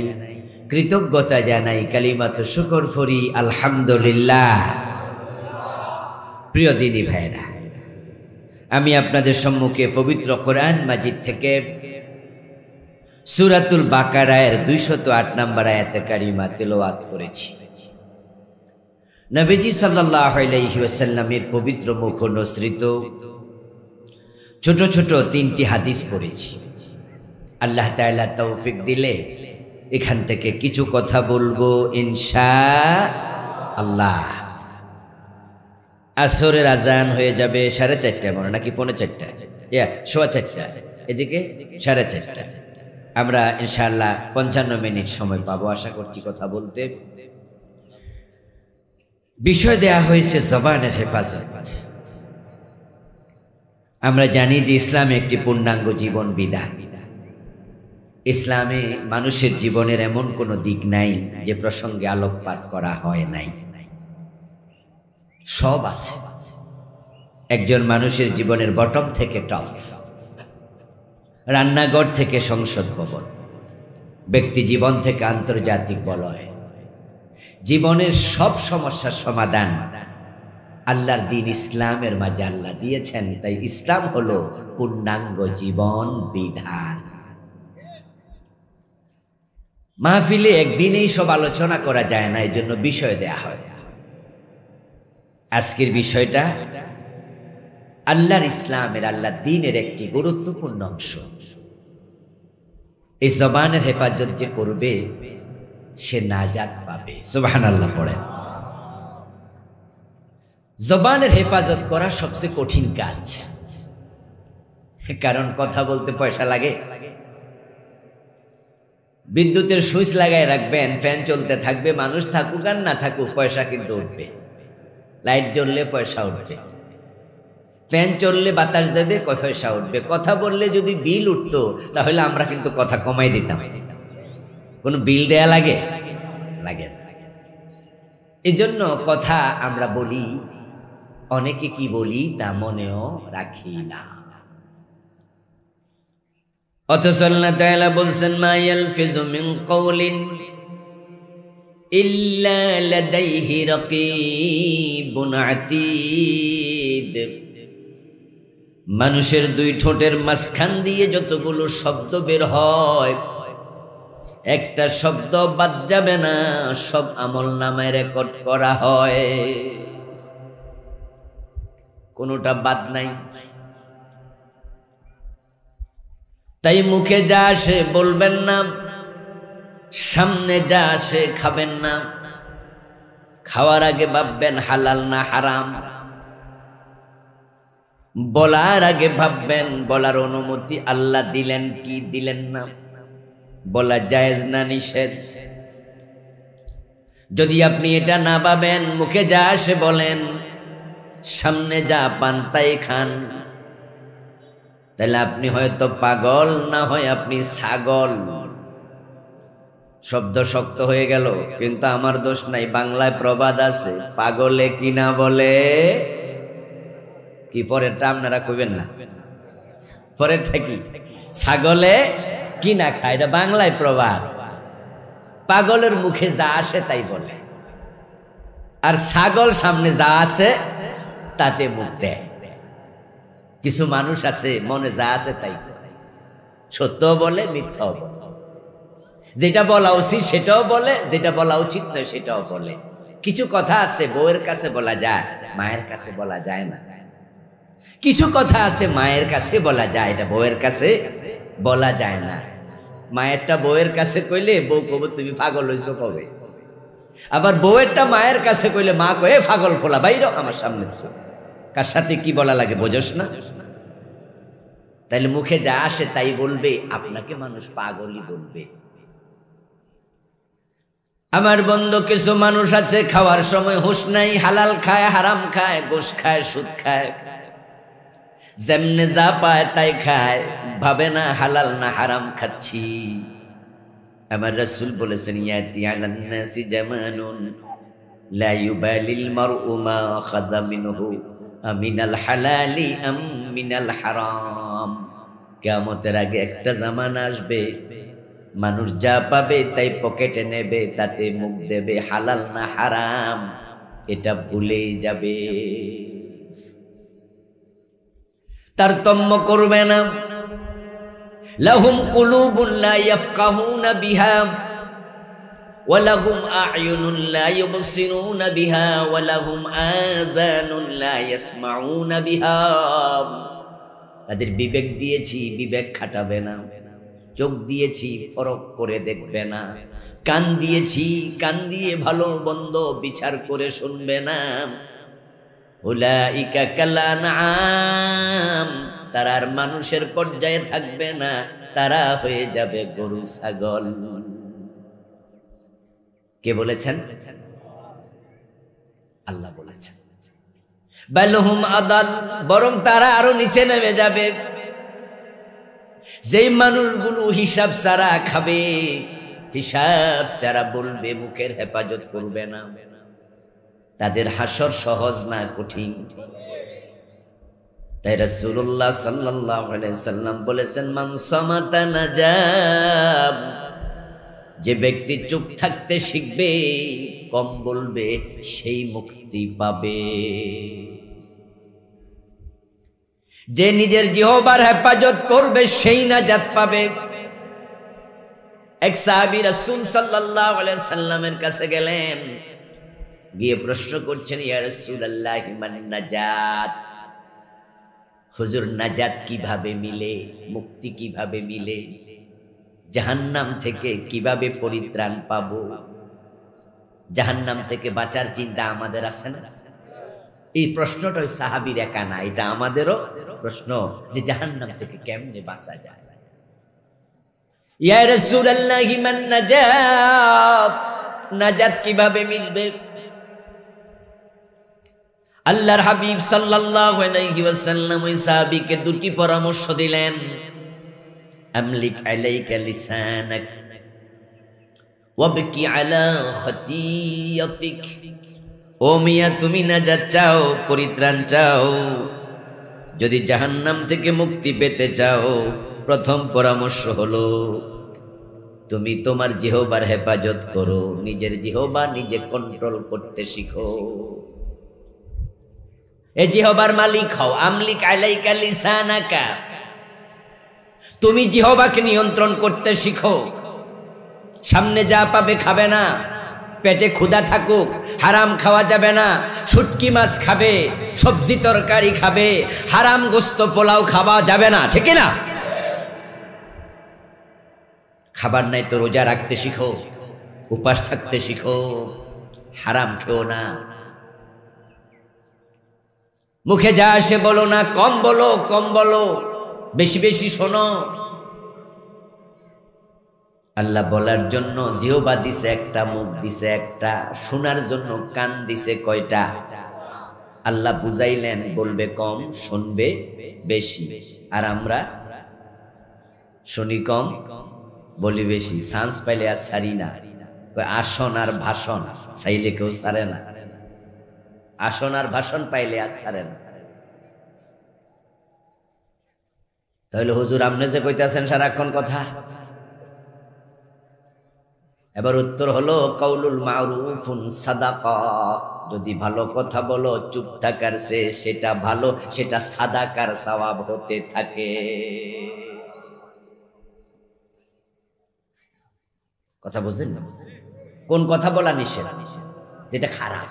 কৃতজ্ঞতা জানাই, কালিমাতু শুকর ফরি আলহামদুলিল্লাহ। প্রিয় দিনী ভাইরা, আমি আপনাদের সম্মুখে পবিত্র কোরআন মাজিদ থেকে সূরাতুল বাকারার 208 নম্বর আয়াতে কারিমা তেলাওয়াত করেছি। নবীজি সাল্লাল্লাহু আলাইহি ওয়াসাল্লামের পবিত্র মুখ অনুসৃত ছোট ছোট 3টি হাদিস পড়েছি। আল্লাহ তাআলা তৌফিক দিলে এখান থেকে কিছু কথা বলবো ইনশাআল্লাহ। আসরের আজান হয়ে যাবে 4:30 মনে নাকি 3:45, 4:15, এদিকে 4:30। আমরা ইনশাআল্লাহ 55 মিনিট সময় পাবো আশা করছি কথা বলতে। বিষয় দেয়া হয়েছে জবানের হেফাজত। আমরা জানি যে ইসলামে একটি পূর্ণাঙ্গ জীবন বিধান। ইসলামে মানুষের জীবনের এমন কোনো দিক নাই যে প্রসঙ্গে আলোকপাত করা হয় নাই, সব আছে। একজন মানুষের জীবনের বটম থেকে টপ, রান্নাঘর থেকে সংসদ ভবন, ব্যক্তি জীবন থেকে আন্তর্জাতিক বলয়, জীবনের সব সমস্যার সমাধান আল্লাহর দ্বীন ইসলামের মাঝে আল্লাহ দিয়েছেন। তাই ইসলাম হলো পূর্ণাঙ্গ জীবন বিধান। মাহফিলে একদিনেই সব আলোচনা করা যায় না, এই জন্য বিষয় দেয়া হয়। আজকের বিষয়টা আল্লাহর ইসলামের, আল্লাহর দ্বীনের একটি গুরুত্বপূর্ণ অংশ। এই জবানের হেফাজত যে করবে সে নাজাত পাবে। সুবহানাল্লাহ পড়েন। জবানের হেফাজত করা সবচেয়ে কঠিন কাজ, কারণ কথা বলতে পয়সা লাগে। বিদ্যুতের সুইচ লাগায় রাখবেন, ফ্যান চলতে থাকবে, মানুষ থাকুক আর না থাকুক পয়সা কিন্তু উঠবে। লাইট জ্বললে পয়সা উঠবে, ফ্যান চললে বাতাস দেবে, পয়সা উঠবে। কথা বললে যদি বিল উঠতো তাহলে আমরা কিন্তু কথা কমাই দিতাম। কোনো বিল দেয়া লাগে? লাগে না। এই জন্য কথা আমরা বলি, অনেকে কি বলি তা মনেও রাখি না। অথচ আল্লাহ তাআলা বলছেন, মা ইয়ালফিজু মিন কওলিন ইল্লা লাদাইহি রাকীবুন আতীদ। মানুষের দুই ঠোঁটের মাঝখান দিয়ে যতগুলো শব্দ বের হয়, একটা শব্দ বাদ যাবে না, সব আমলনামায় রেকর্ড করা হয়, কোনোটা বাদ নাই। তাই মুখে যা আসে বলবেন না, সামনে যা আসে খাবেন না, খাওয়ার আগে ভাববেন হালাল না হারাম, বলার আগে ভাববেন বলার অনুমতি আল্লাহ দিলেন কি দিলেন না, বলা জায়েজ না নিষেধ। যদি আপনি এটা না ভাবেন, মুখে যা আসে বলেন, সামনে যা পান তাই খান, তাহলে আপনি হয়তো পাগল, না হয় আপনি ছাগল। শব্দ শক্ত হয়ে গেল, কিন্তু আমার দোষ নাই। বাংলায় প্রবাদ আছে, পাগলে কিনা বলে কি, পরেরটা আপনারা কইবেন না, পরেরটা কি, ছাগলে কিনা খায়, এটা বাংলায় প্রবাদ। পাগলের মুখে যা আসে তাই বলে, আর ছাগল সামনে যা আছে তাতে মুখ দেয়। কিছু মানুষ আছে মনে যা আছে তাই, সত্য বলে মিথ্যাও বলে, যেটা বলা উচিত সেটাও বলে, যেটা বলা উচিত নয় সেটাও বলে। কিছু কথা আছে বউয়ের কাছে বলা যায়, মায়ের কাছে বলা যায় না। কিছু কথা আছে মায়ের কাছে বলা যায়, এটা বউয়ের কাছে বলা যায় না। মায়েরটা বউয়ের কাছে কইলে বউ কবে তুমি পাগল হইছো কবে, আবার বউয়েরটা মায়ের কাছে কইলে মা কয়ে পাগল ফোলা বাইর আমার সামনে। কার সাথে কি বলা লাগে বোঝস না? তাইলে মুখে যা আসে তাই বলবে, আপনাকে মানুষ পাগলই বলবে। আমার বন্ধু, কিছু মানুষ আছে খাওয়ার সময় হুঁশ নাই, হালাল খায়, হারাম খায়, গোশ খায়, সুদ খায়, যেমনে যা পায় তাই খায়, ভাবে না হালাল না হারাম খাচ্ছি। আমার রাসূল বলেছেন, ইয়াতি আলান নাসি জামানুন লা ইউবালিল মারউ মা খাযা মিনহু আমিনাল হালালি আম মিনাল হারাম। কিয়ামতের আগে একটা জামানা আসবে, মানুষ যা পাবে তাই পকেটে নেবে, তাতে মুখ দেবে, হালাল না হারাম এটা ভুলেই যাবে, তারতম্য করবে না। লাহুম কুলুবুন লা ইয়াফকাহুনা বিহা ওয়া লাহুম আ'য়ুনুন লা ইউবসিরুনা বিহা ওয়া লাহুম আযানুন লা ইয়াসমাউনা বিহা। তাদের বিবেক দিয়েছি, বিবেক খাটাবে না। চোখ দিয়েছি, ফরক করে দেখবে না। কান দিয়েছি, কান দিয়ে ভালো মন্দ বিচার করে শুনবে না। উলাইকা কাল আনআম, তারা আর মানুষের পর্যায়ে থাকবে না, তারা হয়ে যাবে গরু ছাগল। কে বলেছেন? আল্লাহ বলেছেন। বালহুম আদাল, বরং তারা আরো নিচে নেমে যাবে। যেই মানুষগুলো হিসাব ছাড়া খাবে, হিসাব ছাড়া বলবে, মুখের হেফাজত করবে না, তাদের হাসর সহজ না কঠিন। তাই রাসূলুল্লাহ সাল্লাল্লাহু আলাইহি সাল্লাম বলেছেন, মান সামাতা নাজাব, যে ব্যক্তি চুপ থাকতে শিখবে, কম বলবে, সেই মুক্তি পাবে। যে নিজের জিহ্বার হেফাজত করবে সেই নাজাত পাবে। এক সাহাবী রাসূল সাল্লাল্লাহু আলাইহি সাল্লামের কাছে গেলেন, গিয়ে প্রশ্ন করছেন, ইয়া রাসূলুল্লাহ মান নাজাত, হুজুর নাজাত কিভাবে মিলে, মুক্তি কিভাবে মিলে, জাহান্নাম থেকে কিভাবে পরিত্রাণ পাবো? জাহান্নাম থেকে বাঁচার চিন্তা আমাদের আছে না? এই প্রশ্নটা ওই সাহাবীর একা না, এটা আমাদেরও প্রশ্ন যে জাহান্নাম থেকে কেমনে বাঁচা যায়। ইয়া রাসূলুল্লাহি মান নাজাত, নাজাত কিভাবে মিলবে? আল্লাহর হাবিব সাল্লাল্লাহু আলাইহি ওয়াসাল্লাম ওই সাহাবীকে দুটি পরামর্শ দিলেন। আমলিক আলাইকা লিসানাক ওয়াবকি আলা খাতিয়াতিক। ও মিয়া, তুমি নাজাত চাও, পরিত্রাণ চাও, যদি জাহান্নাম থেকে মুক্তি পেতে চাও, প্রথম পরামর্শ হলো তুমি তোমার জিহ্বার হেফাজত করো, নিজের জিহ্বা নিজে কন্ট্রোল করতে শিখো। এ জিহ্বার মালিক হও। আমলিক আলাইকা লিসানাকা, তুমি জিহ্বাকে নিয়ন্ত্রণ করতে শিখো। সামনে যা পাবে খাবে না, পেটে ক্ষুধা থাকুক হারাম খাওয়া যাবে না। শুটকি মাছ খাবে, সবজি তরকারি খাবে, হারাম গোস্ত পোলাও খাওয়া যাবে না, ঠিক না? খাবার নাই তো রোজা রাখতে শিখো, উপাস থাকতে শিখো, হারাম খেও না। মুখে যা আসে বলো না, কম বলো, কম বলো, বেশি বেশি শোনো। আল্লাহ বলার জন্য জিহ্বা দিছে একটা, মুখ দিছে একটা, শোনার জন্য কান দিছে কয়টা? আল্লাহ বুঝাইলেন বলবে কম, শুনবে বেশি। আর আমরা শুনি কম, বলি বেশি। চান্স পাইলে আর ছাড়ি না। আসন আর ভাষণ চাইলে কেউ ছাড়ে না, আসন আর ভাষণ পাইলে আর ছাড়ে না। তাহলে হুজুর আপনি যে কইতাছেন সারাক্ষণ কথা, এবার উত্তর হলো কাউলুল মারুফুন সাদাকা। যদি ভালো কথা বলো, চুপ থাকার সেটা ভালো, সেটা সাদাকার সওয়াব হতে থাকে। কথা বুঝলেন না? কোন কথা বলা নিষেধ, যেটা খারাপ।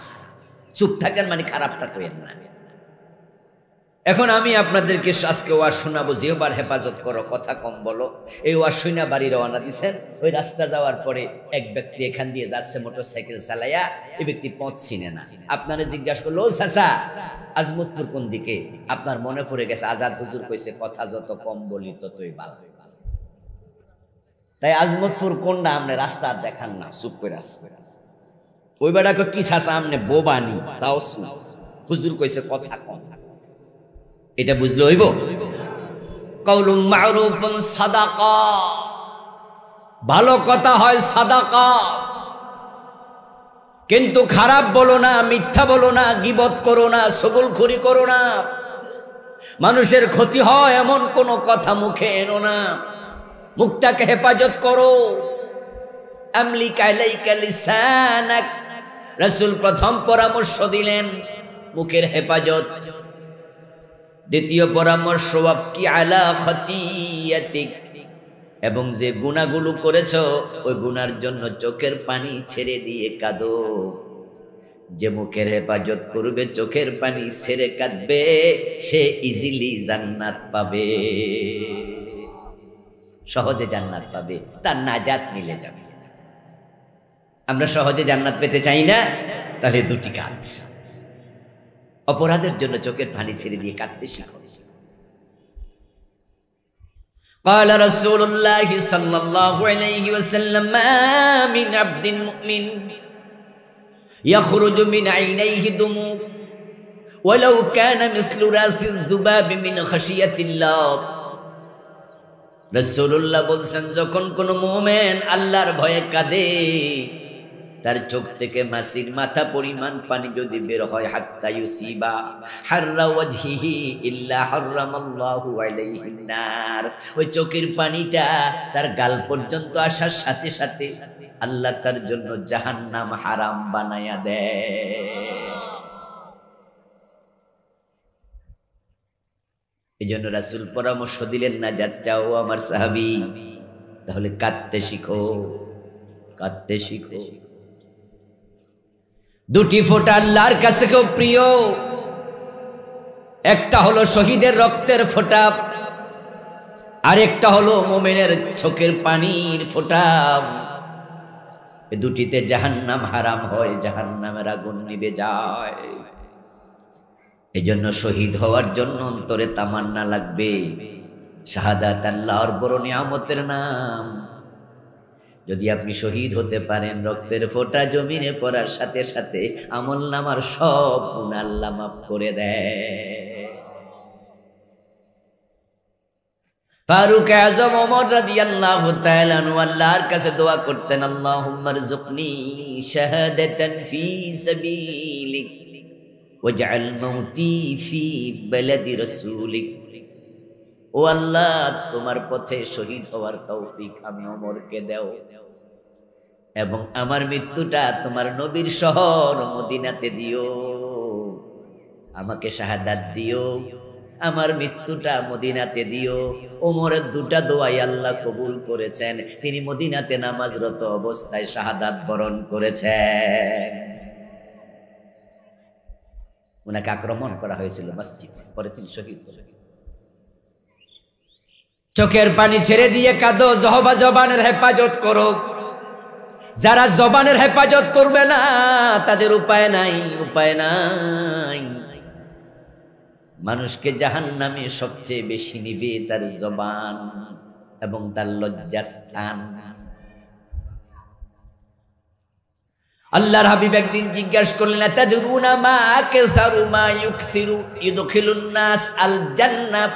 চুপ থাকেন মানে খারাপটা করেন না। এখন আমি আপনাদেরকে আজকে ওয়াজ শোনাবো, জিহ্বার হেফাজত করো, কথা কম বলো। এই ওয়াজ শুনা বাড়ি রওনা দিছেন। ওই রাস্তা যাওয়ার পরে এক ব্যক্তি এখান দিয়ে যাচ্ছে মোটরসাইকেল চালাইয়া, এই ব্যক্তি পথ চিনে না। আপনারা জিজ্ঞাসা করলো, চাচা আজমতপুর কোন দিকে? আপনার মনে পড়ে গেছে আজাদ হুজুর কইছে কথা যত কম বলি ততই ভালো। তাই আজমতপুর কোনটা আপনি রাস্তা দেখান না, চুপ করে আসবে। ওই বেড়াকে কি চাচা আপনি বোবানি, তাও হুজুর কইছে কথা কম, এটা বুঝলে হইব। কাউলুম মারুফুন সাদাকা, ভালো কথা হয় সাদাকা। কিন্তু খারাপ বলো না, মিথ্যা বলো না, গীবত করো না, ছগলখড়ি করো না। মানুষের ক্ষতি হয় এমন কোন কথা মুখে এনো না। মুখটাকে হেফাজত করো। আমলিক আলাইকা লিসানাক, রাসূল প্রথম পরামর্শ দিলেন মুখের হেফাজত। দ্বিতীয় পরামর্শ ওয়াবকি আলা খাতিয়াতিক, এবং যে গুনাহগুলো করেছো ওই গুনার জন্য চোখের পানি ছেড়ে দিয়ে কাঁদো। যে মুখের হেফাজত করবে, চোখের পানি ছেড়ে কাঁদবে, সে ইজিলি জান্নাত পাবে, সহজে জান্নাত পাবে, তার নাজাত মিলে যাবে। আমরা সহজে জান্নাত পেতে চাই না, তাহলে দুটি কাজ। অপরাধের জন্য চোখের পানি ছেড়ে দিয়ে কাঁদতে শিখো। قال رسول الله صلى الله عليه وسلم ما من عبد مؤمن يخرج من عينيه دموع ولو كان مثل راس الذباب من خشية الله। রাসূলুল্লাহ বলেন, যখন কোন মুমিন আল্লাহর ভয়ে কাঁদে, তার চোখ থেকে মাছির মাথা পরিমাণ পানি যদি বের হয়, হাত্তা ইউসিবা হাররা ওয়াজহিহি ইল্লা হারামাল্লাহু আলাইহিন নার, ওই চোখের পানিটা তার গাল পর্যন্ত আসার সাথে সাথে আল্লাহ তার জন্য জাহান্নাম হারাম বানায়া দেয়। এজন্য রাসূল পরামর্শ দিলেন, নাজাত চাও আমার সাহাবী, তাহলে কাঁদতে শিখো, কাঁদতে শিখো। দুটি ফোঁটা আল্লাহর কাছে খুব প্রিয়। একটা হলো শহীদের রক্তের ফোঁটা, আর একটা হলো মুমিনের চোখের পানির ফোঁটা। এই দুটিতে জাহান্নাম হারাম হয়, জাহান্নামের আগুন নিভে যায়। এজন্য শহীদ হওয়ার জন্য অন্তরে তামান্না লাগবে। শাহাদাত আল্লাহর বড় নিয়ামতের নাম। যদি আপনি শহীদ হতে পারেন, রক্তের ফোঁটা জমিনে পড়ার সাথে সাথে আমলনামার সব গুনাহ আল্লাহ মাফ করে দেয়। ফারুক আযম ওমর রাদিয়াল্লাহু তাআলা আনহু আল্লাহর কাছে দোয়া করতেন, আল্লাহুম্মা রযুকনি শাহাদাতান ফি সাবিলিক ওয়াজআল মাউতি ফি বালাদি রাসূলিক। ও আল্লাহ, তোমার পথে শহীদ হওয়ার তৌফিক আমি ওমরকে দাও, এবং আমার মৃত্যুটা তোমার নবীর শহর মদিনাতে দিও। আমাকে শাহাদাত দিও, আমার মৃত্যুটা মদিনাতে দিও। ওমরের দুটা দোয়াই আল্লাহ কবুল করেছেন। তিনি মদিনাতে নামাজরত অবস্থায় শাহাদাত বরণ করেছেন। ওনাকে আক্রমণ করা হয়েছিল মসজিদে, পরে তিনি শহীদ হলেন। চোখের পানি ছেড়ে দিয়ে কাঁদো, জবানের হেফাজত করো। যারা জবানের হেফাজত করবে না তাদের উপায় নাই, উপায় নাই। মানুষকে জাহান্নামে সবচেয়ে বেশি নিবে তার জবান এবং তার লজ্জাস্থান। আল্লাহর হাবিব একদিন জিজ্ঞাসা করলেন, তাদরুনা মা আকসারু মা ইউকসিরু ইদখিলুন নাস আল জান্নাহ,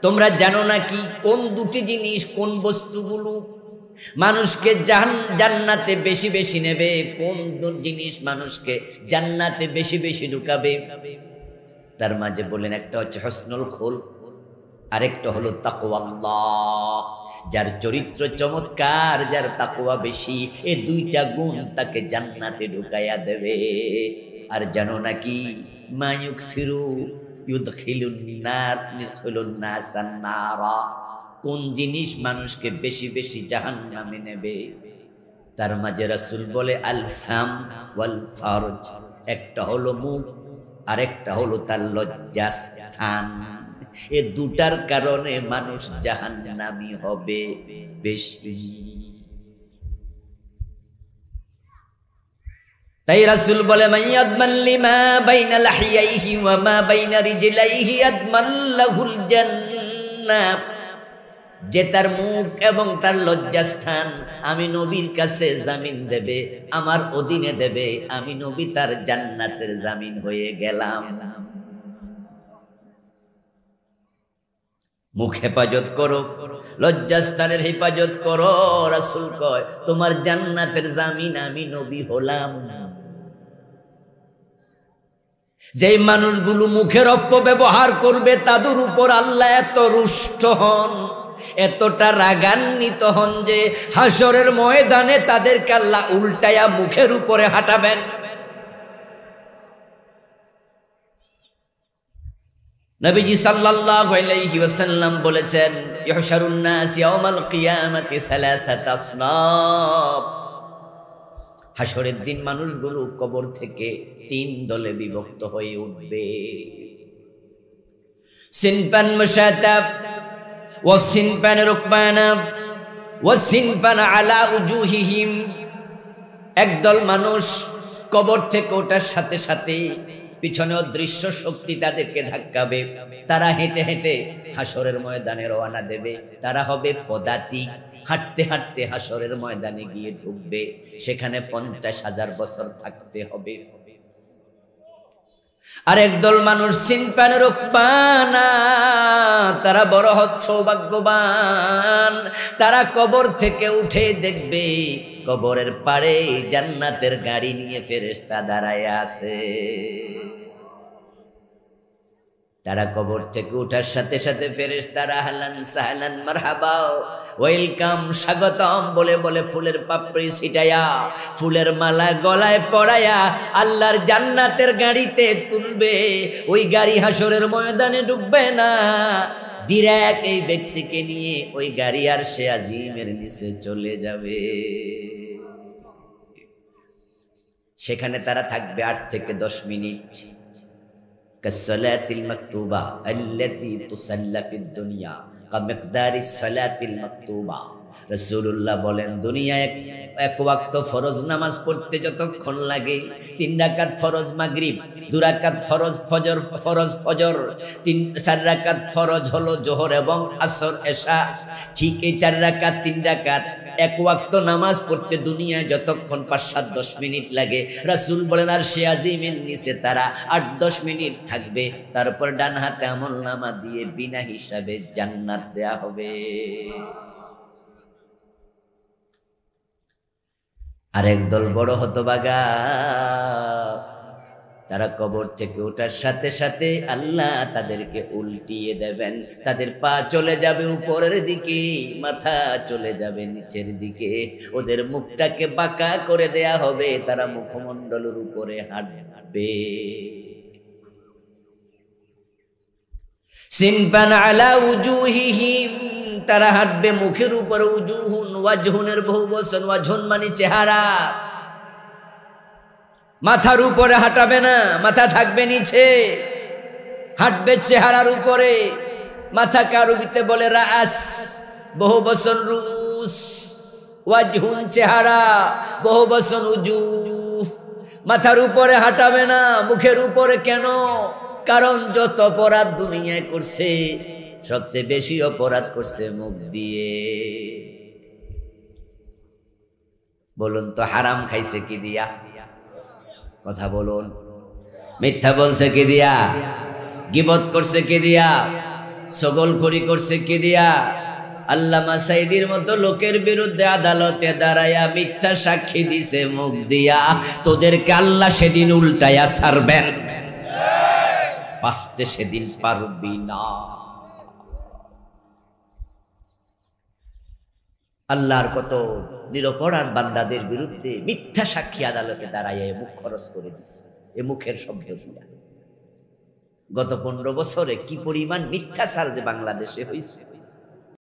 তোমরা জানো নাকি কোন দুটি জিনিস, কোন বস্তুগুলো মানুষকে জান্নাতে বেশি বেশি নেবে? কোন জিনিস মানুষকে জান্নাতে বেশি বেশি ঢুকাবে? তার মাঝে বলেন, একটা হচ্ছে হসনুল খুলক, আরেকটা হলো তাকওয়াল্লাহ। যার চরিত্র চমৎকার, যার তাকওয়া বেশি, এই দুইটা গুণ তাকে জান্নাতে ঢুকাইয়া দেবে। আর জানো নাকি মা ইউকসিরু ইউদখিলুন নাস আন-নারা, কোন জিনিস মানুষকে বেশি বেশি জাহান্নামে নেবে? তার মাঝে রাসূল বলে আল ফাম ওয়াল ফারজ, একটা হলো মুখ, আরেকটা হলো তার লজ্জাস্থান। এই দুটার কারণে মানুষ জাহান্নামী হবে বেশি। তাই রাসূল বলে, মাইয়াদমান লিমা বাইনা লাহিয়াইহি ওয়া মা বাইনা রিজলাইহি আদমান লাহুল জান্নাহ, যে তার মুখ এবং তার লজ্জাস্থান আমি নবীর কাছে জামিন দেবে, আমার অধীনে দেবে, আমি নবী তার জান্নাতের জামিন হয়ে গেলাম। মুখ হেফাজত করো, লজ্জাস্থানের হেফাজত করো। রাসূল কয়, তোমার জান্নাতের জামিন আমি নবী হলাম। যেই মানুষগুলো মুখের অপব্যবহার করবে তাদের উপর আল্লাহ এত রুষ্ট হন, এতটা রাগান্বিত হন যে হাসরের ময়দানে তাদেরকে আল্লাহ উল্টায়া মুখের উপরে হাঁটাবেন। নবীজি সাল্লাল্লাহু আলাইহি ওয়াসাল্লাম বলেছেন, ইহশারুন নাস ইয়াউমাল কিয়ামাতি সালাসাত আসনাফ, হাসরের দিন মানুষগুলো কবর থেকে তিন দলে বিভক্ত হয়ে উঠবে। সিনফান মুশাতাব ওয়া সিনফান রুকবানা ওয়া সিনফান আলা উজুহিহিম, একদল মানুষ কবর থেকে ওঠার সাথে সাথে পিছনে অদৃশ্য শক্তি তাদেরকে ধাক্কাবে, তারা হেঁটে হেঁটে হাসরের ময়দানে রওনা দেবে। তারা হবে পদাতিক, হাঁটতে হাঁটতে হাসরের ময়দানে গিয়ে ঢুকবে, সেখানে 50,000 বছর থাকতে হবে। আর একদল মানুষ সিনফানে রুকবানা, তারা বড় সৌভাগ্যবান, তারা কবর থেকে উঠে দেখবে কবরের পাড়ে জান্নাতের গাড়ি নিয়ে ফেরেশতা দাঁড়ায় আছে। তারা কবর থেকে উঠার সাথে সাথে ফেরেশতারা আহলান সাহলান মারহাবা ওয়েলকাম স্বাগতম বলে বলে ফুলের পাপড়ি ছিটায়া, ফুলের মালা গলায় পরায়া আল্লাহর জান্নাতের গাড়িতে তুলবে। ওই গাড়ি হাসরের ময়দানে ঢুকবে না, ডিরেক্ট এই ব্যক্তিকে নিয়ে ওই গাড়ি আর সে আজিমের নিচে চলে যাবে। সেখানে তারা থাকবে 8 থেকে 10 মিনিট। কাসসালাতিল মাকতুবা আল্লাতী তুসাল্লা ফিদ দুনিয়া কামিকদারিস সালাতিল মাকতুবা, রাসূলুল্লাহ বলেন দুনিয়ায় এক ওয়াক্ত ফরজ নামাজ পড়তে যতক্ষণ লাগে, 3 রাকাত ফরজ মাগরিব, 2 রাকাত ফরজ ফজর, 4 রাকাত ফরজ হলো জোহর এবং আসর এশা, ঠিক এই 4 রাকাত 3 রাকাত এক ওয়াক্ত নামাজ পড়তে দুনিয়ায় যতক্ষণ 5-7-10 মিনিট লাগে, রাসূল বলেন আরশে আজিমের নিচে তারা 8-10 মিনিট থাকবে, তারপর ডান হাতে আমলনামা দিয়ে বিনা হিসাবে জান্নাত দেয়া হবে। আরেক দল বড় হতভাগা, তারা কবর থেকে ওঠার সাথে সাথে আল্লাহ তাদেরকে উল্টিয়ে দেবেন, তাদের পা চলে যাবে উপরের দিকে, মাথা চলে যাবে নিচের দিকে, ওদের মুখটাকে বাঁকা করে দেয়া হবে, তারা মুখমণ্ডলের উপরে হাঁটবে। সিনফান আলা উজুহিহিম, তারা হাঁটবে মুখের উপর, উজুহুন ওয়াজহুনের বহু বচন, ওয়াজহুন মানে চেহারা, মাথার উপরে হাঁটাবে না, মাথা থাকবে নিচে, হাঁটবে চেহারার উপরে। মাথা কারুবিতে বলে রাস, বহু বচন রুস, ওয়াজহুন চেহারা, বহু বচন উজুহ। মাথার উপরে হাঁটাবে না, মুখের উপরে। কেন? কারণ যত অপরাধ দুনিয়ায় করছে সবচেয়ে বেশি অপরাধ করছে মুখ দিয়ে। বলুন তো হারাম খাইছে কি দিয়া? কথা বলুন। মিথ্যা বলছে কি দিয়া? গীবত করছে কি দিয়া? ছগলখড়ি করছে কি দিয়া? আল্লামা সাইদির মতো লোকের বিরুদ্ধে আদালতে দাঁড়ায়া মিথ্যা সাক্ষী দিছে মুখ দিয়া। তোদেরকে আল্লাহ সেদিন উল্টায়া ছাড়বেন, বাঁচতে সেদিন পারবি না। আল্লাহর কত নিরপরাধ বান্দাদের বিরুদ্ধে মিথ্যা সাক্ষী আদালতে দাঁড়াইয়া মুখ খরচ করে দিচ্ছে, এ মুখের শব্দ দিয়া। গত 15 বছরে কি পরিমাণ মিথ্যাচার যে বাংলাদেশে হয়েছে।